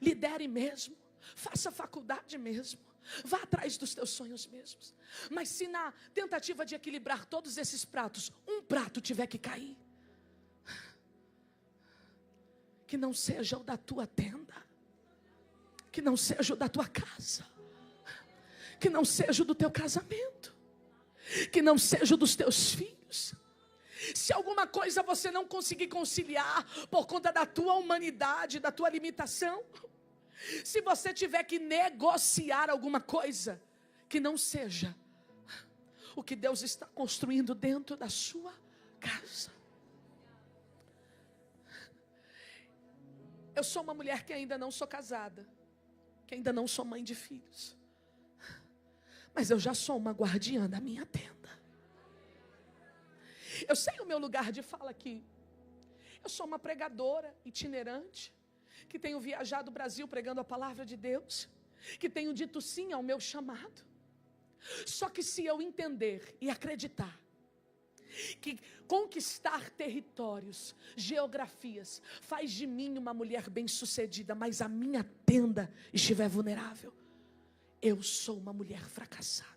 lidere mesmo, faça faculdade mesmo, vá atrás dos teus sonhos mesmos. Mas se na tentativa de equilibrar todos esses pratos, um prato tiver que cair, que não seja o da tua tenda, que não seja o da tua casa, que não seja o do teu casamento, que não seja o dos teus filhos. Se alguma coisa você não conseguir conciliar por conta da tua humanidade, da tua limitação, se você tiver que negociar alguma coisa, que não seja o que Deus está construindo dentro da sua casa. Eu sou uma mulher que ainda não sou casada, que ainda não sou mãe de filhos, mas eu já sou uma guardiã da minha tenda. Eu sei o meu lugar de fala aqui. Eu sou uma pregadora itinerante, que tenho viajado o Brasil pregando a palavra de Deus, que tenho dito sim ao meu chamado. Só que se eu entender e acreditar que conquistar territórios, geografias, faz de mim uma mulher bem-sucedida, mas a minha tenda estiver vulnerável, eu sou uma mulher fracassada.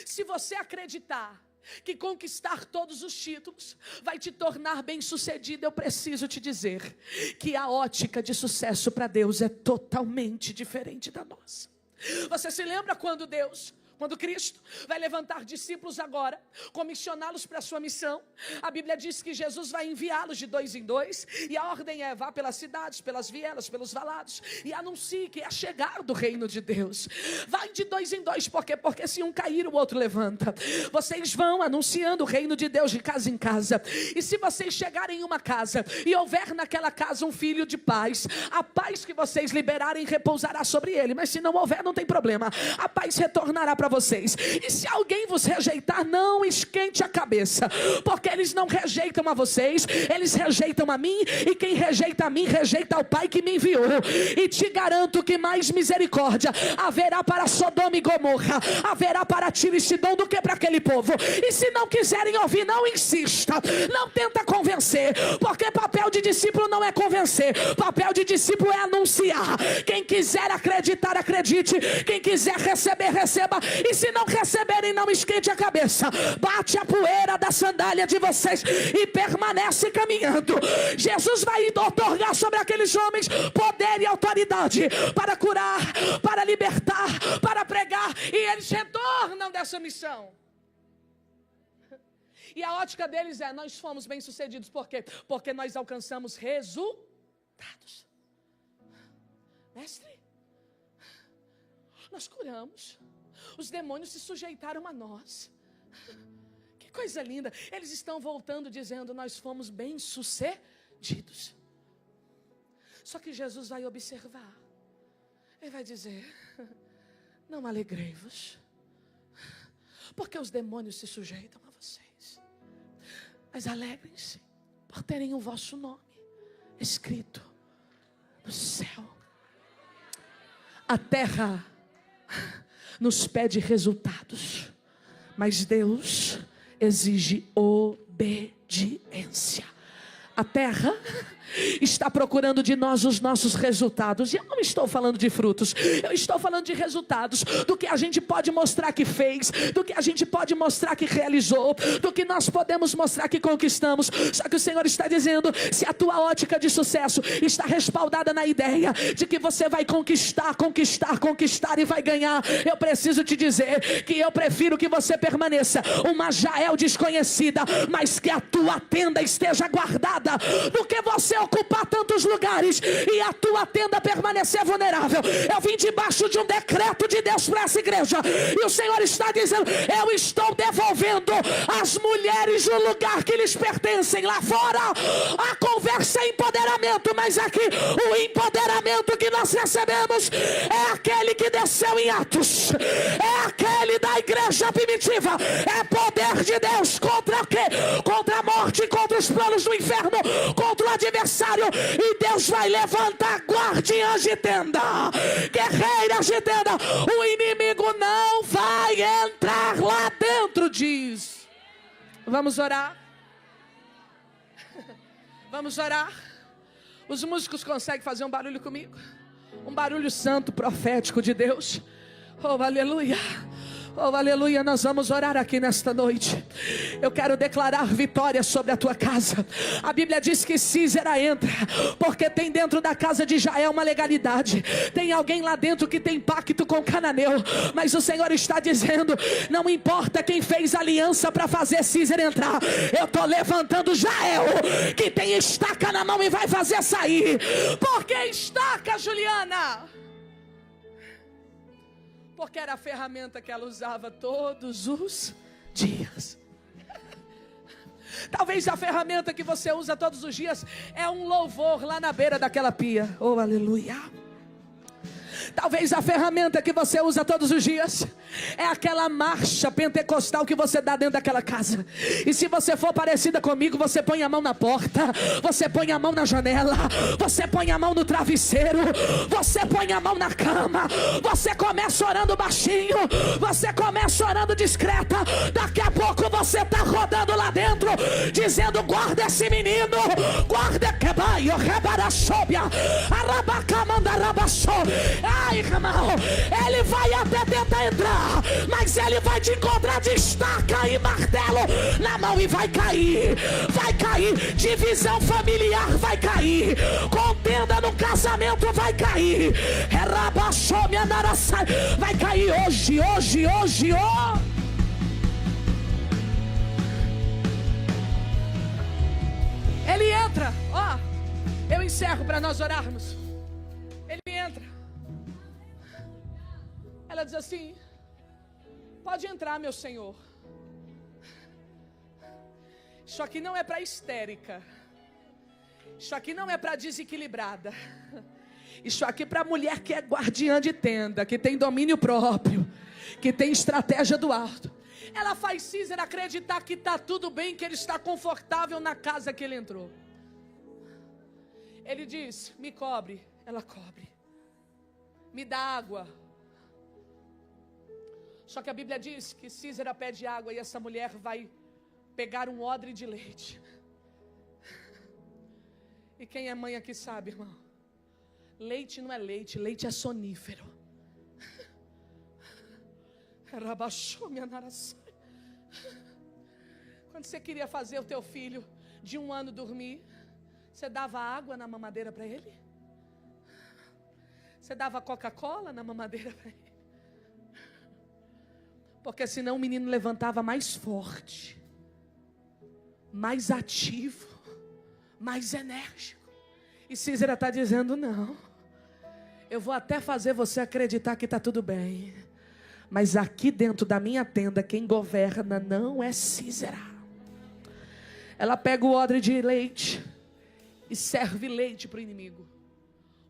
Se você acreditar que conquistar todos os títulos vai te tornar bem-sucedido, eu preciso te dizer que a ótica de sucesso para Deus é totalmente diferente da nossa. Você se lembra quando Cristo vai levantar discípulos agora, comissioná-los para a sua missão? A Bíblia diz que Jesus vai enviá-los de 2 em 2, e a ordem é: vá pelas cidades, pelas vielas, pelos valados, e anuncie que é a chegada do reino de Deus. Vai de 2 em 2, por quê? Porque se um cair, o outro levanta. Vocês vão anunciando o reino de Deus de casa em casa, e se vocês chegarem em uma casa, e houver naquela casa um filho de paz, a paz que vocês liberarem repousará sobre ele, mas se não houver, não tem problema, a paz retornará para vocês. E se alguém vos rejeitar, não esquente a cabeça, porque eles não rejeitam a vocês, eles rejeitam a mim, e quem rejeita a mim, rejeita ao Pai que me enviou. E te garanto que mais misericórdia haverá para Sodoma e Gomorra, haverá para Tiro e Sidom do que para aquele povo. E se não quiserem ouvir, não insista, não tenta convencer, porque papel de discípulo não é convencer, papel de discípulo é anunciar. Quem quiser acreditar, acredite, quem quiser receber, receba. E se não receberem, não esquente a cabeça, bate a poeira da sandália de vocês e permanece caminhando. Jesus vai otorgar sobre aqueles homens poder e autoridade para curar, para libertar, para pregar, e eles retornam dessa missão. E a ótica deles é: nós fomos bem-sucedidos. Por quê? Porque nós alcançamos resultados. Mestre, nós curamos, os demônios se sujeitaram a nós. Que coisa linda. Eles estão voltando dizendo: nós fomos bem-sucedidos. Só que Jesus vai observar. Ele vai dizer: não alegrei-vos, porque os demônios se sujeitam a vocês, mas alegrem-se por terem o vosso nome escrito no céu. A terra nos pede resultados, mas Deus exige obediência. A terra está procurando de nós os nossos resultados. E eu não estou falando de frutos, eu estou falando de resultados, do que a gente pode mostrar que fez, do que a gente pode mostrar que realizou, do que nós podemos mostrar que conquistamos. Só que o Senhor está dizendo: se a tua ótica de sucesso está respaldada na ideia de que você vai conquistar e vai ganhar, eu preciso te dizer que eu prefiro que você permaneça uma Jael desconhecida, mas que a tua tenda esteja guardada, do que você ocupar tantos lugares e a tua tenda permanecer vulnerável. Eu vim debaixo de um decreto de Deus para essa igreja, e o Senhor está dizendo: eu estou devolvendo às mulheres o lugar que lhes pertencem. Lá fora a conversa é empoderamento, mas aqui o empoderamento que nós recebemos é aquele que desceu em Atos, é aquele da igreja primitiva, é poder de Deus contra o quê? Contra a morte, contra os planos do inferno, contra o adversário. E Deus vai levantar guardiãs de tenda, guerreiras de tenda. O inimigo não vai entrar lá dentro, diz. Vamos orar? Vamos orar? Os músicos conseguem fazer um barulho comigo? Um barulho santo, profético de Deus. Oh, aleluia. Oh, aleluia, nós vamos orar aqui nesta noite. Eu quero declarar vitória sobre a tua casa. A Bíblia diz que Sísera entra, porque tem dentro da casa de Jael uma legalidade. Tem alguém lá dentro que tem pacto com o cananeu. Mas o Senhor está dizendo, não importa quem fez aliança para fazer Sísera entrar, eu estou levantando Jael, que tem estaca na mão e vai fazer sair. Por que estaca, Juliana? Porque era a ferramenta que ela usava todos os dias. Talvez a ferramenta que você usa todos os dias é um louvor lá na beira daquela pia. Oh, aleluia. Talvez a ferramenta que você usa todos os dias é aquela marcha pentecostal que você dá dentro daquela casa. E se você for parecida comigo, você põe a mão na porta, você põe a mão na janela, você põe a mão no travesseiro, você põe a mão na cama, você começa orando baixinho, você começa orando discreta. Daqui a pouco você está rodando lá dentro, dizendo, guarda esse menino, guarda que vai, ai, irmão, ele vai até tentar entrar, mas ele vai te encontrar de estaca e martelo na mão e vai cair, divisão familiar vai cair, contenda no casamento vai cair, vai cair hoje. Ele entra, ó, eu encerro para nós orarmos. Ele entra. Ela diz assim, pode entrar, meu Senhor. Isso aqui não é para histérica. Isso aqui não é para desequilibrada. Isso aqui é para mulher que é guardiã de tenda, que tem domínio próprio, que tem estratégia do alto. Ela faz Sísera acreditar que está tudo bem, que ele está confortável na casa que ele entrou. Ele diz, me cobre. Ela cobre. Me dá água. Só que a Bíblia diz que Sísera pede água e essa mulher vai pegar um odre de leite. E quem é mãe aqui sabe, irmão, leite não é leite, leite é sonífero. Quando você queria fazer o teu filho de 1 ano dormir, você dava água na mamadeira para ele? Você dava Coca-Cola na mamadeira para ele? Porque senão o menino levantava mais forte, mais ativo, mais enérgico. E Sísera está dizendo, não, eu vou até fazer você acreditar que está tudo bem, mas aqui dentro da minha tenda, quem governa não é Sísera. Ela pega o odre de leite e serve leite para o inimigo.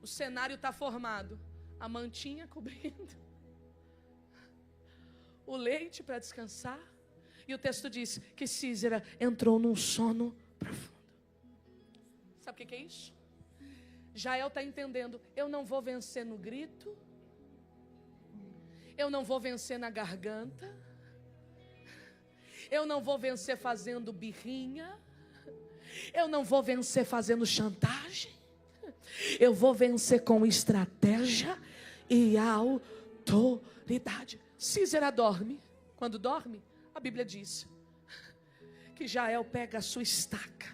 O cenário está formado, a mantinha cobrindo, o leite para descansar. E o texto diz que Sísera entrou num sono profundo. Sabe o que é isso? Jael está entendendo, eu não vou vencer no grito, eu não vou vencer na garganta, eu não vou vencer fazendo birrinha, eu não vou vencer fazendo chantagem, eu vou vencer com estratégia e autoridade. Sísera dorme. Quando dorme, a Bíblia diz que Jael pega a sua estaca.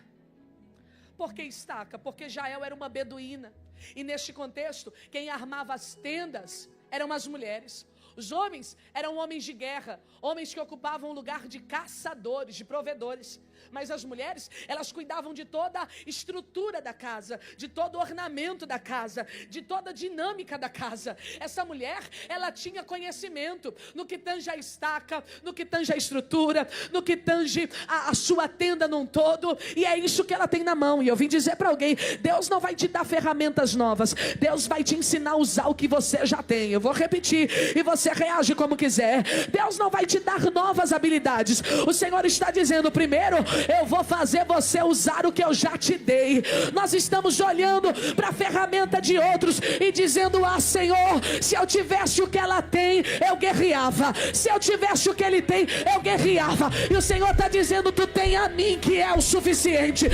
Por que estaca? Porque Jael era uma beduína. E neste contexto, quem armava as tendas eram as mulheres. Os homens eram homens de guerra, homens que ocupavam o lugar de caçadores, de provedores. Mas as mulheres, elas cuidavam de toda a estrutura da casa, de todo o ornamento da casa, de toda a dinâmica da casa. Essa mulher, ela tinha conhecimento no que tange a estaca, no que tange a estrutura, no que tange a sua tenda num todo. E é isso que ela tem na mão. E eu vim dizer para alguém, Deus não vai te dar ferramentas novas, Deus vai te ensinar a usar o que você já tem. Eu vou repetir, e você você reage como quiser. Deus não vai te dar novas habilidades. O Senhor está dizendo: primeiro, eu vou fazer você usar o que eu já te dei. Nós estamos olhando para a ferramenta de outros e dizendo: ah, Senhor, se eu tivesse o que ela tem, eu guerreava. Se eu tivesse o que ele tem, eu guerreava. E o Senhor está dizendo: tu tem a mim, que é o suficiente.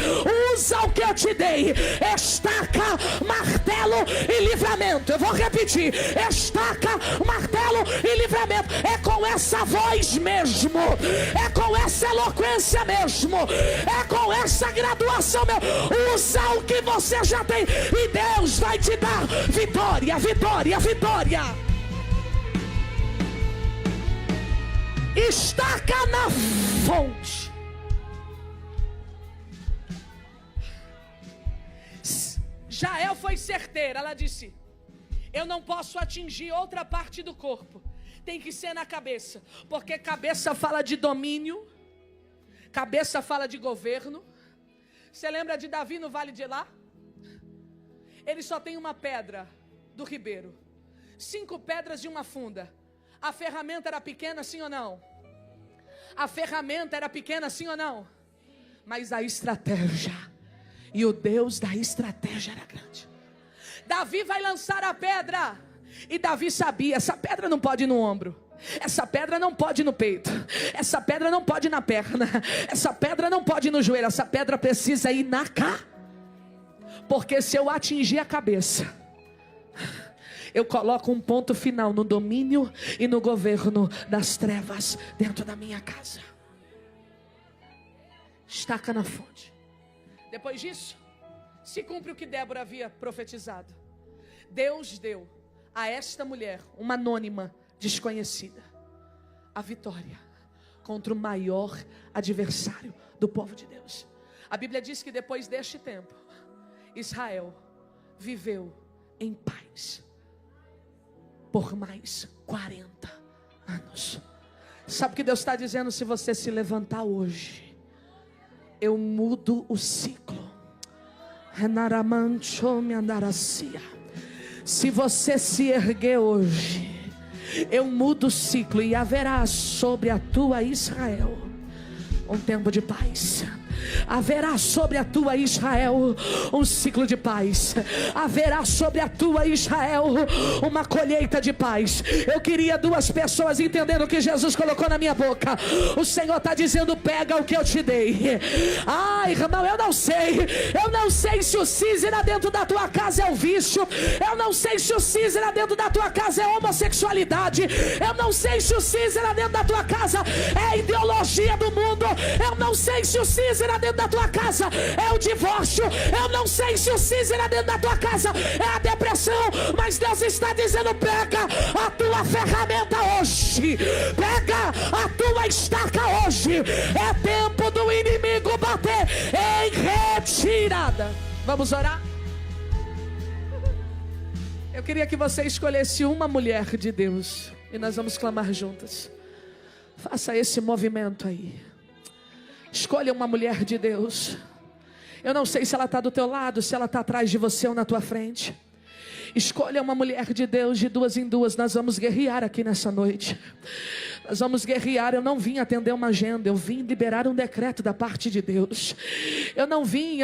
Usa o que eu te dei. Estaca, martelo e livramento. Eu vou repetir: estaca, martelo e livramento. É com essa voz mesmo, é com essa eloquência mesmo, é com essa graduação mesmo. Usa o que você já tem e Deus vai te dar vitória, vitória, vitória. Estaca na fonte. Jael foi certeira, ela disse: eu não posso atingir outra parte do corpo, tem que ser na cabeça, porque cabeça fala de domínio, cabeça fala de governo. Você lembra de Davi no Vale de Elá? Ele só tem uma pedra do ribeiro, 5 pedras de uma funda. A ferramenta era pequena, sim ou não? A ferramenta era pequena, sim ou não? Mas a estratégia e o Deus da estratégia era grande. Davi vai lançar a pedra, e Davi sabia: essa pedra não pode ir no ombro, essa pedra não pode ir no peito, essa pedra não pode ir na perna, essa pedra não pode ir no joelho, essa pedra precisa ir na cá. Porque se eu atingir a cabeça, eu coloco um ponto final no domínio e no governo das trevas dentro da minha casa. Estaca na fonte. Depois disso, se cumpre o que Débora havia profetizado. Deus deu a esta mulher, uma anônima desconhecida, a vitória contra o maior adversário do povo de Deus. A Bíblia diz que depois deste tempo, Israel viveu em paz por mais 40 anos. Sabe o que Deus está dizendo? Se você se levantar hoje, eu mudo o ciclo. Se você se erguer hoje, eu mudo o ciclo, e haverá sobre a tua Israel um tempo de paz. Haverá sobre a tua Israel um ciclo de paz. Haverá sobre a tua Israel uma colheita de paz. Eu queria 2 pessoas entendendo o que Jesus colocou na minha boca. O Senhor está dizendo: pega o que eu te dei. Ai, irmão, eu não sei se o Císera dentro da tua casa é o vício. Eu não sei se o Císera dentro da tua casa é homossexualidade. Eu não sei se o Císera dentro da tua casa é a ideologia do mundo. Eu não sei se o Císera dentro da tua casa é o divórcio. Eu não sei se o Císera dentro da tua casa é a depressão. Mas Deus está dizendo: pega a tua ferramenta hoje, pega a tua estaca hoje. É tempo do inimigo bater em retirada. Vamos orar? Eu queria que você escolhesse uma mulher de Deus e nós vamos clamar juntas. Faça esse movimento aí. Escolha uma mulher de Deus. Eu não sei se ela está do teu lado, se ela está atrás de você ou na tua frente. Escolha uma mulher de Deus, de 2 em 2. Nós vamos guerrear aqui nessa noite. Nós vamos guerrear. Eu não vim atender uma agenda, eu vim liberar um decreto da parte de Deus. Eu não vim,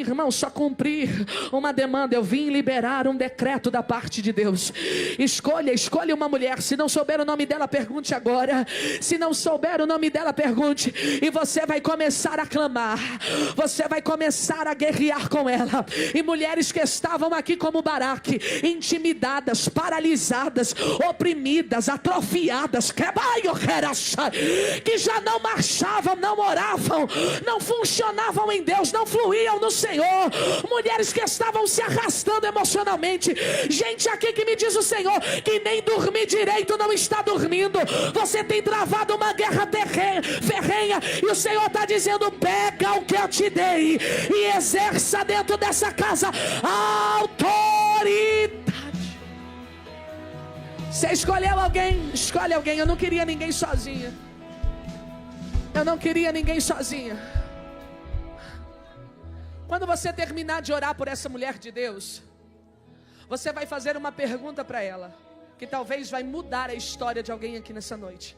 irmão, só cumprir uma demanda. Eu vim liberar um decreto da parte de Deus. Escolha uma mulher. Se não souber o nome dela, pergunte agora. Se não souber o nome dela, pergunte. E você vai começar a clamar. Você vai começar a guerrear com ela. E mulheres que estavam aqui como Baraque, intimidadas, paralisadas, oprimidas, atrofiadas, que já não marchavam, não oravam, não funcionavam em Deus, não fluíam no Senhor. Mulheres que estavam se arrastando emocionalmente. Gente aqui que me diz o Senhor que nem dormir direito não está dormindo. Você tem travado uma guerra ferrenha, e o Senhor está dizendo: pega o que eu te dei e exerça dentro dessa casa a autoridade. Você escolheu alguém? Escolhe alguém. Eu não queria ninguém sozinha. Quando você terminar de orar por essa mulher de Deus, você vai fazer uma pergunta para ela. que talvez vai mudar a história de alguém aqui nessa noite.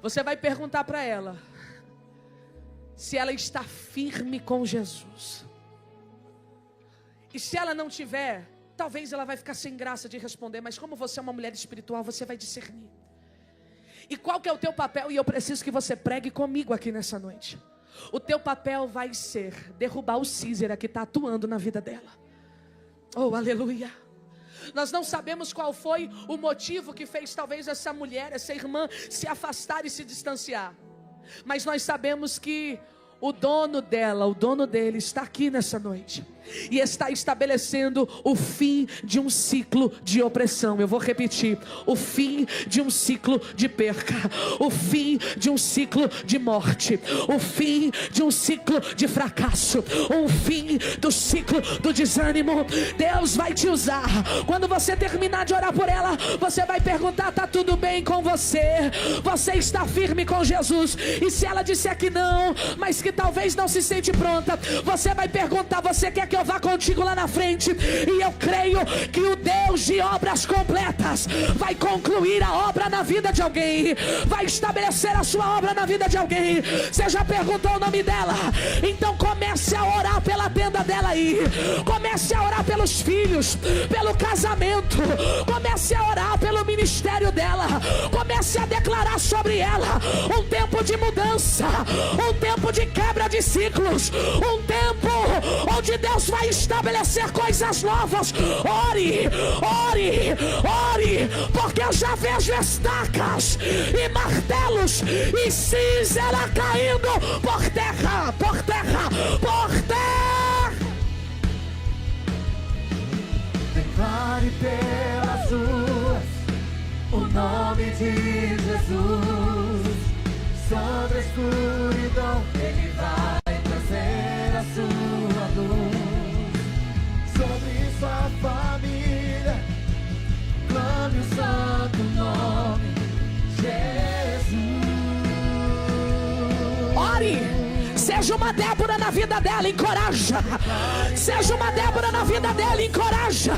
Você vai perguntar para ela se ela está firme com Jesus. E se ela não tiver, talvez ela vai ficar sem graça de responder, mas como você é uma mulher espiritual, você vai discernir. E qual que é o teu papel? E eu preciso que você pregue comigo aqui nessa noite. O teu papel vai ser derrubar o Císera que está atuando na vida dela. Oh, aleluia. Nós não sabemos qual foi o motivo que fez talvez essa mulher, essa irmã, se afastar e se distanciar. Mas nós sabemos que o dono dela, o dono dele está aqui nessa noite. E está estabelecendo o fim de um ciclo de opressão. Eu vou repetir: o fim de um ciclo de perca, o fim de um ciclo de morte, o fim de um ciclo de fracasso, o fim do ciclo do desânimo. Deus vai te usar. Quando você terminar de orar por ela, você vai perguntar: está tudo bem com você? Você está firme com Jesus? E se ela disser que não, mas que talvez não se sente pronta, você vai perguntar: você quer que eu vá contigo lá na frente? E eu creio que o Deus de obras completas vai concluir a obra na vida de alguém, vai estabelecer a sua obra na vida de alguém. Você já perguntou o nome dela? Então comece a orar pela tenda dela aí, comece a orar pelos filhos, pelo casamento, comece a orar pelo ministério dela, comece a declarar sobre ela um tempo de mudança, um tempo de quebra de ciclos, um tempo onde Deus vai estabelecer coisas novas. Ore, ore, ore, porque eu já vejo estacas e martelos e Císera caindo por terra, por terra, por terra. Declare pelas ruas o nome de Jesus. Sobre a escuridão Ele vai trazer a sua luz. Sobre sua família clame o santo nome Jesus. Ore. Seja uma Débora na vida dela, encoraja. Seja uma Débora na vida dela, encoraja.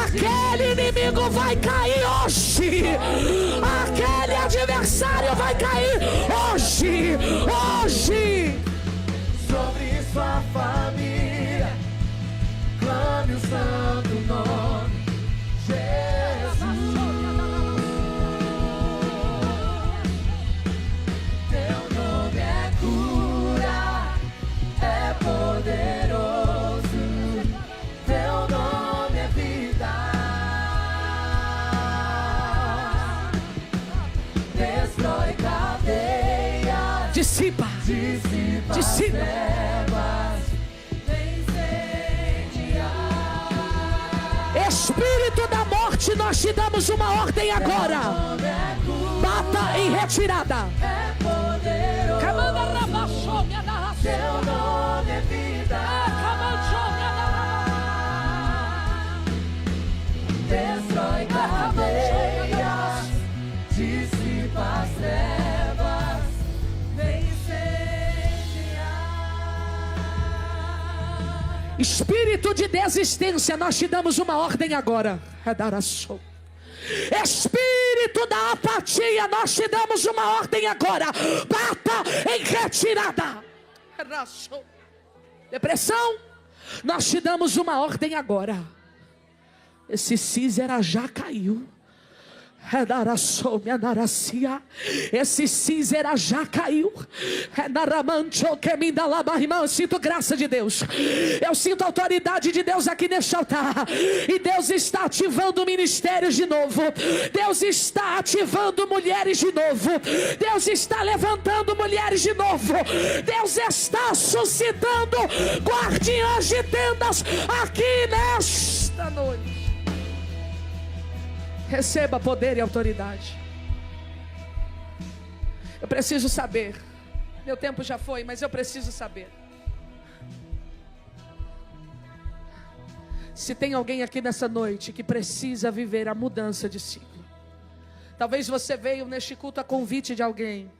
Aquele inimigo vai cair hoje. Aquele adversário vai cair hoje. Hoje. Sobre sua família clame o santo nome Jesus. Teu nome é cura, é poderoso. Teu nome é vida. Destrói cadeias, Dissipa. dissipa trevas, Espírito da morte, nós te damos uma ordem agora. Bata em retirada. é poderoso. Teu nome é vida. Destrói cadeias, dissipa as trevas, vem incendiar. Espírito de desistência, nós te damos uma ordem agora. Espírito da apatia, nós te damos uma ordem agora. Bata em retirada. Depressão, nós te damos uma ordem agora. Esse Císera já caiu. Esse Císera já caiu. Eu sinto graça de Deus, eu sinto autoridade de Deus aqui neste altar. E Deus está ativando ministérios de novo. Deus está ativando mulheres de novo. Deus está levantando mulheres de novo. Deus está suscitando guardiãs de tendas aqui nesta noite. Receba poder e autoridade. Eu preciso saber. Meu tempo já foi, mas eu preciso saber. Se tem alguém aqui nessa noite que precisa viver a mudança de ciclo. Talvez você veio neste culto a convite de alguém.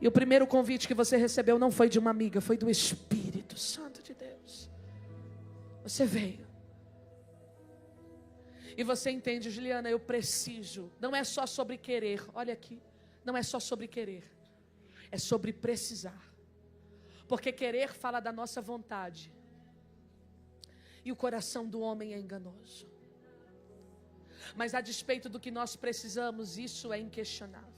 E o primeiro convite que você recebeu não foi de uma amiga, foi do Espírito Santo de Deus. Você veio. E você entende, Juliana, eu preciso. Não é só sobre querer, olha aqui. Não é só sobre querer. É sobre precisar. Porque querer fala da nossa vontade. E o coração do homem é enganoso. Mas a despeito do que nós precisamos, isso é inquestionável.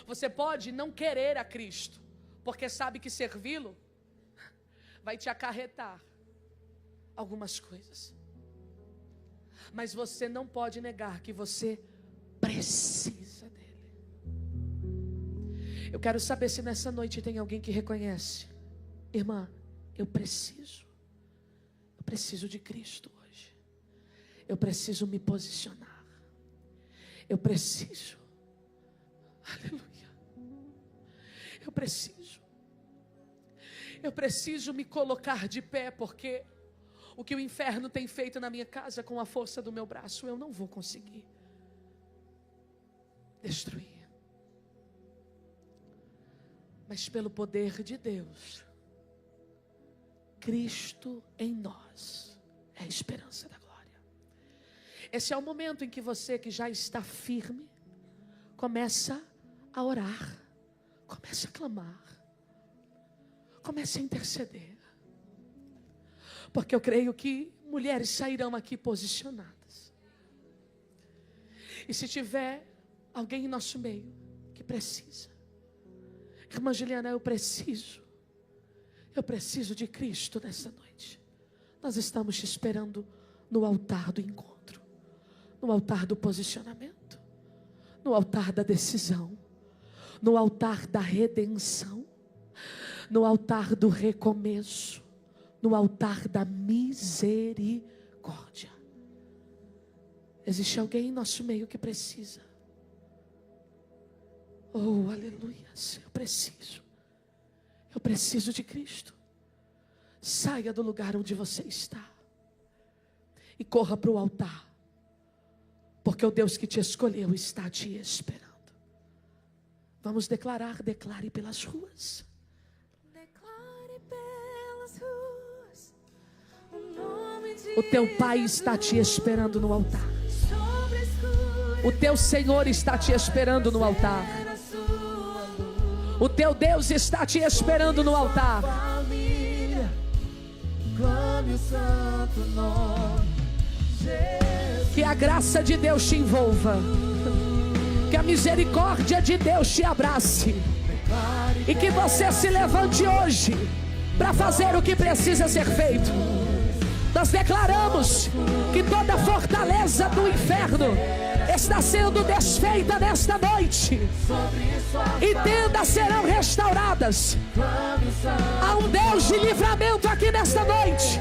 Você pode não querer a Cristo, porque sabe que servi-lo vai te acarretar algumas coisas. Mas você não pode negar que você precisa dele. Eu quero saber se nessa noite tem alguém que reconhece: irmã, eu preciso de Cristo hoje. Eu preciso me posicionar. Eu preciso. Aleluia. Eu preciso me colocar de pé, porque o que o inferno tem feito na minha casa com a força do meu braço, eu não vou conseguir destruir. Mas pelo poder de Deus, Cristo em nós é a esperança da glória. Esse é o momento em que você que já está firme, começa a orar, começa a clamar, começa a interceder. Porque eu creio que mulheres sairão aqui posicionadas. E se tiver alguém em nosso meio que precisa, irmã Juliana, eu preciso de Cristo nessa noite. Nós estamos te esperando no altar do encontro, no altar do posicionamento, no altar da decisão, no altar da redenção, no altar do recomeço, no altar da misericórdia. Existe alguém em nosso meio que precisa. Oh, aleluia, eu preciso de Cristo. Saia do lugar onde você está e corra para o altar, porque o Deus que te escolheu está te esperando. Vamos declarar, declare pelas ruas. Declare pelas ruas o nome de O teu Pai está te esperando no altar. sobre a escuridão. O teu Senhor está te esperando no altar. O teu Deus está te esperando no altar. Família, clame o santo nome, Jesus. Que a graça de Deus te envolva. Que a misericórdia de Deus te abrace. E que você se levante hoje para fazer o que precisa ser feito. Nós declaramos que toda fortaleza do inferno está sendo desfeita nesta noite. E tendas serão restauradas. Há um Deus de livramento aqui nesta noite.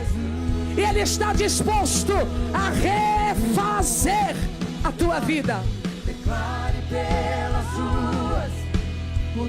E Ele está disposto a refazer a tua vida. Declare pelas